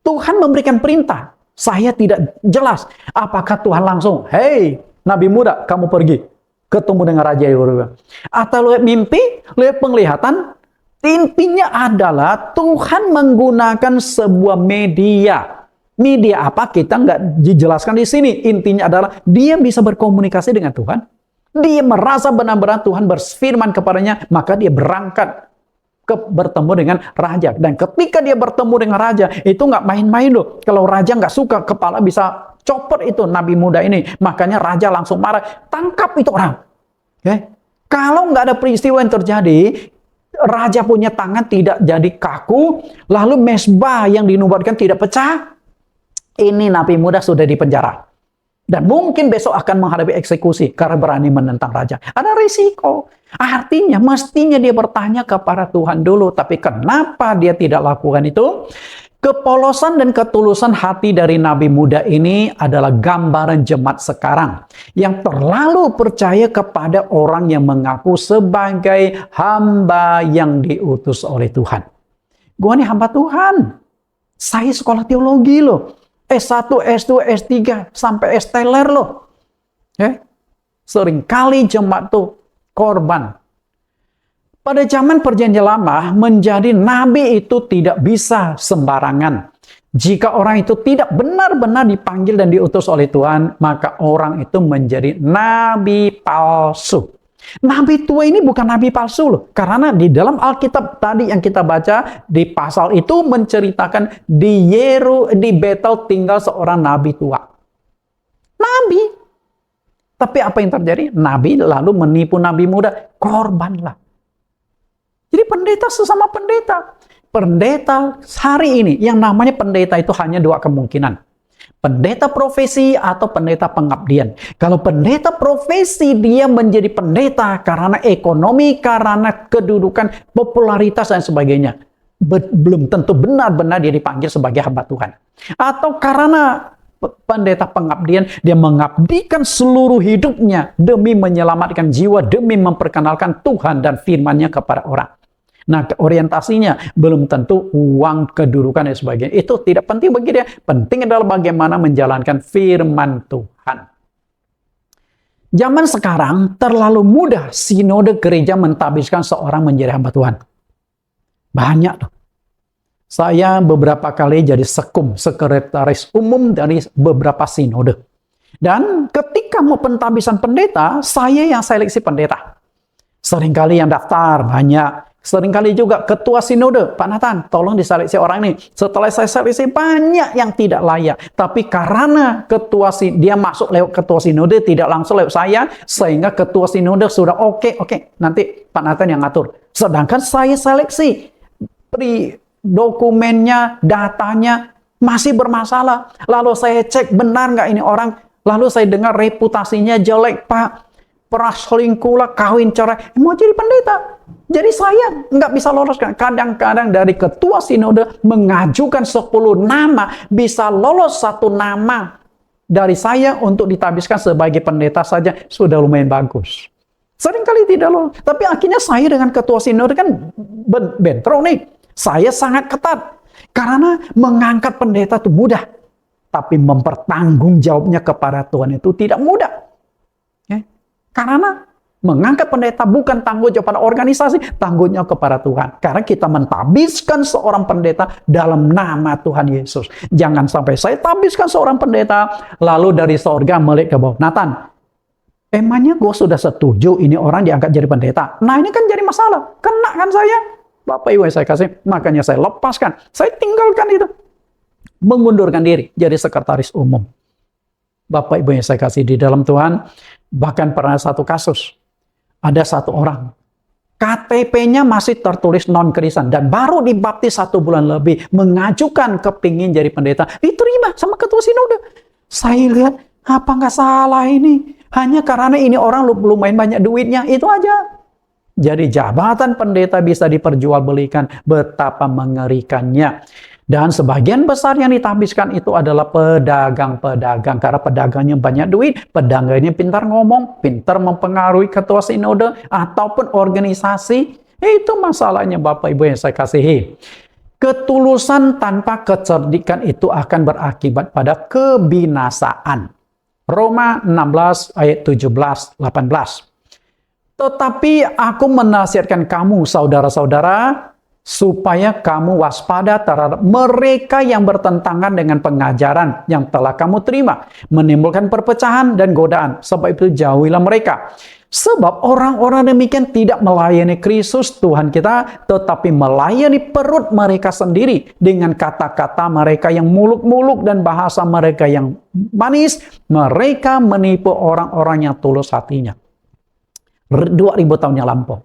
Tuhan memberikan perintah. Saya tidak jelas apakah Tuhan langsung, "Hei, nabi muda, kamu pergi ketemu dengan Raja Yerobeam." Atau lihat mimpi, lihat penglihatan. Intinya adalah Tuhan menggunakan sebuah media. Media apa kita nggak dijelaskan di sini. Intinya adalah dia bisa berkomunikasi dengan Tuhan. Dia merasa benar-benar Tuhan berfirman kepadanya, maka dia berangkat bertemu dengan raja. Dan ketika dia bertemu dengan raja, itu nggak main-main loh. Kalau raja nggak suka, kepala bisa copot itu nabi muda ini. Makanya raja langsung marah, tangkap itu orang. Okay? Kalau nggak ada peristiwa yang terjadi, raja punya tangan tidak jadi kaku, lalu mezbah yang dinubuatkan tidak pecah, ini nabi muda sudah dipenjara. Dan mungkin besok akan menghadapi eksekusi karena berani menentang raja. Ada risiko. Artinya mestinya dia bertanya kepada Tuhan dulu. Tapi kenapa dia tidak lakukan itu? Kepolosan dan ketulusan hati dari nabi muda ini adalah gambaran jemaat sekarang. Yang terlalu percaya kepada orang yang mengaku sebagai hamba yang diutus oleh Tuhan. Gua ini hamba Tuhan. Saya sekolah teologi loh. S1, S2, S3, sampai S teler loh. Seringkali jemaat tuh korban. Pada zaman perjanjian lama, menjadi nabi itu tidak bisa sembarangan. Jika orang itu tidak benar-benar dipanggil dan diutus oleh Tuhan, maka orang itu menjadi nabi palsu. Nabi tua ini bukan nabi palsu loh. Karena di dalam Alkitab tadi yang kita baca, di pasal itu menceritakan di Betel tinggal seorang nabi tua. Nabi. Tapi apa yang terjadi? Nabi lalu menipu nabi muda. Korbanlah. Jadi pendeta sesama pendeta. Pendeta hari ini, yang namanya pendeta itu hanya dua kemungkinan. Pendeta profesi atau pendeta pengabdian. Kalau pendeta profesi, dia menjadi pendeta karena ekonomi, karena kedudukan, popularitas, dan sebagainya. Belum tentu benar-benar dia dipanggil sebagai hamba Tuhan. Atau karena pendeta pengabdian, dia mengabdikan seluruh hidupnya demi menyelamatkan jiwa, demi memperkenalkan Tuhan dan firman-Nya kepada orang. Nah, orientasinya belum tentu uang, kedudukan, dan sebagainya. Itu tidak penting bagi dia. Penting adalah bagaimana menjalankan firman Tuhan. Zaman sekarang terlalu mudah sinode gereja mentabiskan seorang menjadi hamba Tuhan. Banyak tuh. Saya beberapa kali jadi sekretaris umum dari beberapa sinode. Dan ketika mau pentabisan pendeta, saya yang seleksi pendeta. Seringkali yang daftar banyak. Seringkali juga ketua sinode, Pak Nathan, tolong diseleksi orang ini. Setelah saya seleksi, banyak yang tidak layak. Tapi karena dia masuk lewat ketua sinode, tidak langsung lewat saya, sehingga ketua sinode sudah oke, nanti Pak Nathan yang ngatur. Sedangkan saya seleksi, dokumennya, datanya masih bermasalah. Lalu saya cek benar nggak ini orang. Lalu saya dengar reputasinya jelek, Pak. Pernah selingkuh lah, kawin cerai, mau jadi pendeta. Jadi saya nggak bisa loloskan. Kadang-kadang dari ketua sinode mengajukan 10 nama, bisa lolos 1 nama dari saya untuk ditabiskan sebagai pendeta saja, sudah lumayan bagus. Seringkali tidak lolos. Tapi akhirnya saya dengan ketua sinode kan bentrok nih. Saya sangat ketat. Karena mengangkat pendeta itu mudah. Tapi mempertanggungjawabnya kepada Tuhan itu tidak mudah. Karena mengangkat pendeta bukan tanggung jawab pada organisasi, tanggung jawab kepada Tuhan. Karena kita mentabiskan seorang pendeta dalam nama Tuhan Yesus. Jangan sampai saya tabiskan seorang pendeta, lalu dari sorga melihat ke bawah. Nathan, emangnya gue sudah setuju ini orang diangkat jadi pendeta? Nah ini kan jadi masalah. Kena kan saya? Bapak Ibu yang saya kasih, makanya saya lepaskan. Saya tinggalkan itu. Mengundurkan diri jadi sekretaris umum. Bapak Ibu yang saya kasih di dalam Tuhan, bahkan pernah satu kasus. Ada satu orang, KTP-nya masih tertulis non-Kristen, dan baru dibaptis 1 bulan lebih, mengajukan kepingin jadi pendeta, diterima sama ketua sinode. Saya lihat, apa nggak salah ini? Hanya karena ini orang lumayan banyak duitnya, itu aja. Jadi jabatan pendeta bisa diperjualbelikan, betapa mengerikannya. Dan sebagian besar yang dihabiskan itu adalah pedagang-pedagang. Karena pedagangnya banyak duit, pedagangnya pintar ngomong, pintar mempengaruhi ketua sinode, ataupun organisasi. Itu masalahnya Bapak Ibu yang saya kasihi. Ketulusan tanpa kecerdikan itu akan berakibat pada kebinasaan. Roma 16 ayat 17-18. Tetapi aku menasihatkan kamu, saudara-saudara, supaya kamu waspada terhadap mereka yang bertentangan dengan pengajaran yang telah kamu terima, menimbulkan perpecahan dan godaan. Sebab itu jauhilah mereka. Sebab orang-orang demikian tidak melayani Kristus Tuhan kita, tetapi melayani perut mereka sendiri dengan kata-kata mereka yang muluk-muluk dan bahasa mereka yang manis. Mereka menipu orang-orang yang tulus hatinya. 2000 tahun yang lampau,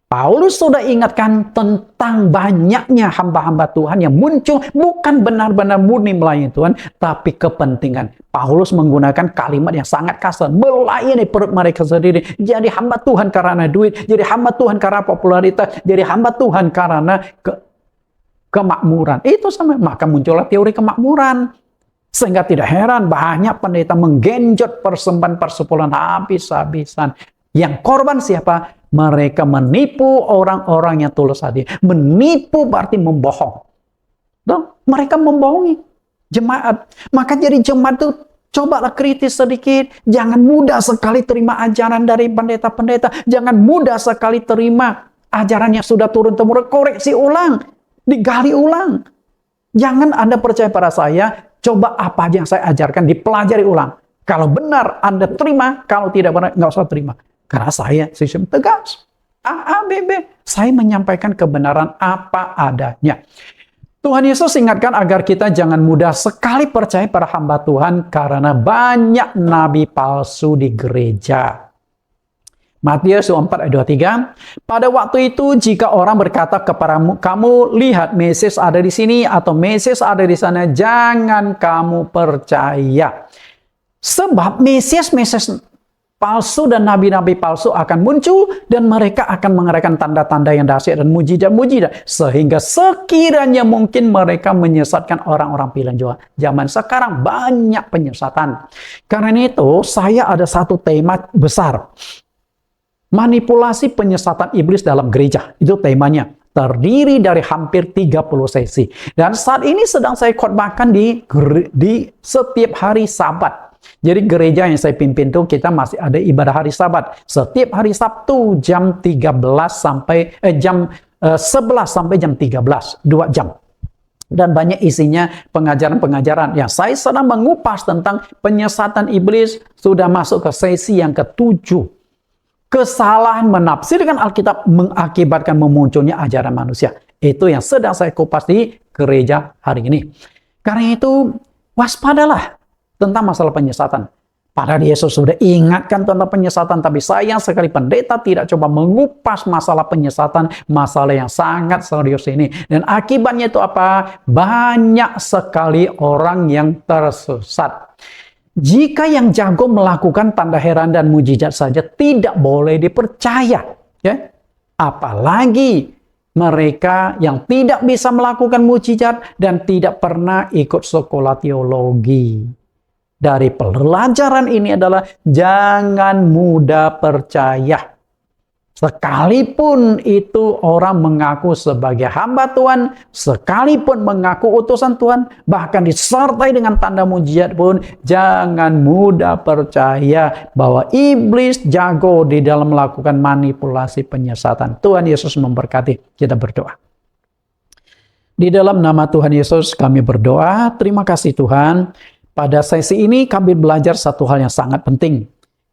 Paulus sudah ingatkan tentang banyaknya hamba-hamba Tuhan yang muncul bukan benar-benar murni melayani Tuhan, tapi kepentingan. Paulus menggunakan kalimat yang sangat kasar, melayani perut mereka sendiri. Jadi hamba Tuhan karena duit, jadi hamba Tuhan karena popularitas, jadi hamba Tuhan karena kemakmuran. Itu sama, maka muncullah teori kemakmuran. Sehingga tidak heran banyak pendeta menggenjot persembahan persepuluhan habis-habisan. Yang korban siapa? Mereka menipu orang-orang yang tulus hati. Menipu berarti membohong. Mereka membohongi jemaat. Maka jadi jemaat itu cobalah kritis sedikit. Jangan mudah sekali terima ajaran dari pendeta-pendeta. Jangan mudah sekali terima ajaran yang sudah turun-temurun. Koreksi ulang. Digali ulang. Jangan Anda percaya pada saya. Coba apa yang saya ajarkan dipelajari ulang. Kalau benar Anda terima. Kalau tidak benar nggak usah terima. Karena saya sistem tegas. A, B, B. Saya menyampaikan kebenaran apa adanya. Tuhan Yesus ingatkan agar kita jangan mudah sekali percaya pada hamba Tuhan karena banyak nabi palsu di gereja. Matius 4 ayat 23. Pada waktu itu jika orang berkata kepadamu, kamu lihat Mesias ada di sini atau Mesias ada di sana, jangan kamu percaya. Sebab Mesias palsu dan nabi-nabi palsu akan muncul dan mereka akan mengadakan tanda-tanda yang dahsyat dan mujizat-mujizat sehingga sekiranya mungkin mereka menyesatkan orang-orang pilihan Tuhan. Zaman sekarang banyak penyesatan. Karena itu saya ada satu tema besar. Manipulasi penyesatan iblis dalam gereja. Itu temanya. Terdiri dari hampir 30 sesi. Dan saat ini sedang saya khotbahkan di setiap hari Sabat. Jadi gereja yang saya pimpin itu kita masih ada ibadah hari Sabat. Setiap hari Sabtu jam 11 sampai jam 13, 2 jam. Dan banyak isinya pengajaran-pengajaran. Ya, saya sedang mengupas tentang penyesatan iblis, sudah masuk ke sesi yang ke-7. Kesalahan menafsirkan Alkitab mengakibatkan memunculnya ajaran manusia. Itu yang sedang saya kupas di gereja hari ini. Karena itu waspadalah tentang masalah penyesatan. Padahal Yesus sudah ingatkan tentang penyesatan, tapi sayang sekali pendeta tidak coba mengupas masalah penyesatan, masalah yang sangat serius ini. Dan akibatnya itu apa? Banyak sekali orang yang tersesat. Jika yang jago melakukan tanda heran dan mujizat saja tidak boleh dipercaya, ya. Apalagi mereka yang tidak bisa melakukan mujizat dan tidak pernah ikut sekolah teologi. Dari pelajaran ini adalah jangan mudah percaya. Sekalipun itu orang mengaku sebagai hamba Tuhan, sekalipun mengaku utusan Tuhan, bahkan disertai dengan tanda mujizat pun, jangan mudah percaya bahwa iblis jago di dalam melakukan manipulasi penyesatan. Tuhan Yesus memberkati. Kita berdoa. Di dalam nama Tuhan Yesus kami berdoa. Terima kasih Tuhan. Pada sesi ini kami belajar satu hal yang sangat penting.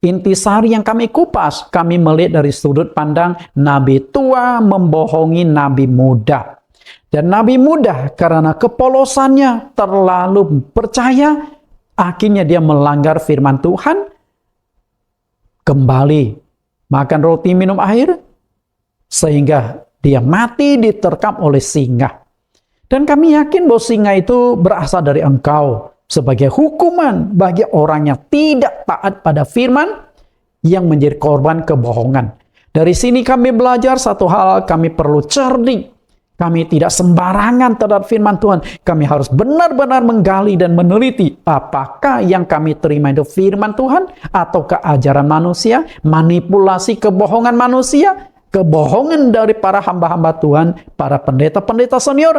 Intisari yang kami kupas, kami melihat dari sudut pandang nabi tua membohongi nabi muda. Dan nabi muda karena kepolosannya terlalu percaya, akhirnya dia melanggar firman Tuhan, kembali makan roti minum air, sehingga dia mati diterkam oleh singa. Dan kami yakin bahwa singa itu berasal dari engkau. Sebagai hukuman bagi orang yang tidak taat pada firman yang menjadi korban kebohongan. Dari sini kami belajar satu hal, kami perlu cerdik. Kami tidak sembarangan terhadap firman Tuhan. Kami harus benar-benar menggali dan meneliti apakah yang kami terima itu firman Tuhan atau keajaran manusia, manipulasi kebohongan manusia, kebohongan dari para hamba-hamba Tuhan, para pendeta-pendeta senior,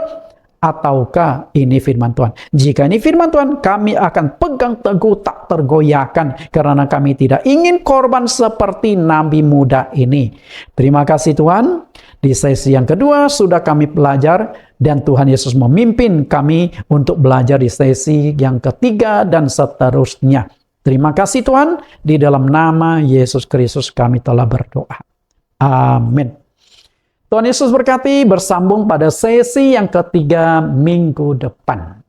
ataukah ini firman Tuhan. Jika ini firman Tuhan, kami akan pegang teguh tak tergoyahkan karena kami tidak ingin korban seperti nabi muda ini. Terima kasih Tuhan. Di sesi yang kedua sudah kami belajar dan Tuhan Yesus memimpin kami untuk belajar di sesi yang ketiga dan seterusnya. Terima kasih Tuhan, di dalam nama Yesus Kristus kami telah berdoa. Amin. Tuhan Yesus berkati, bersambung pada sesi yang ketiga minggu depan.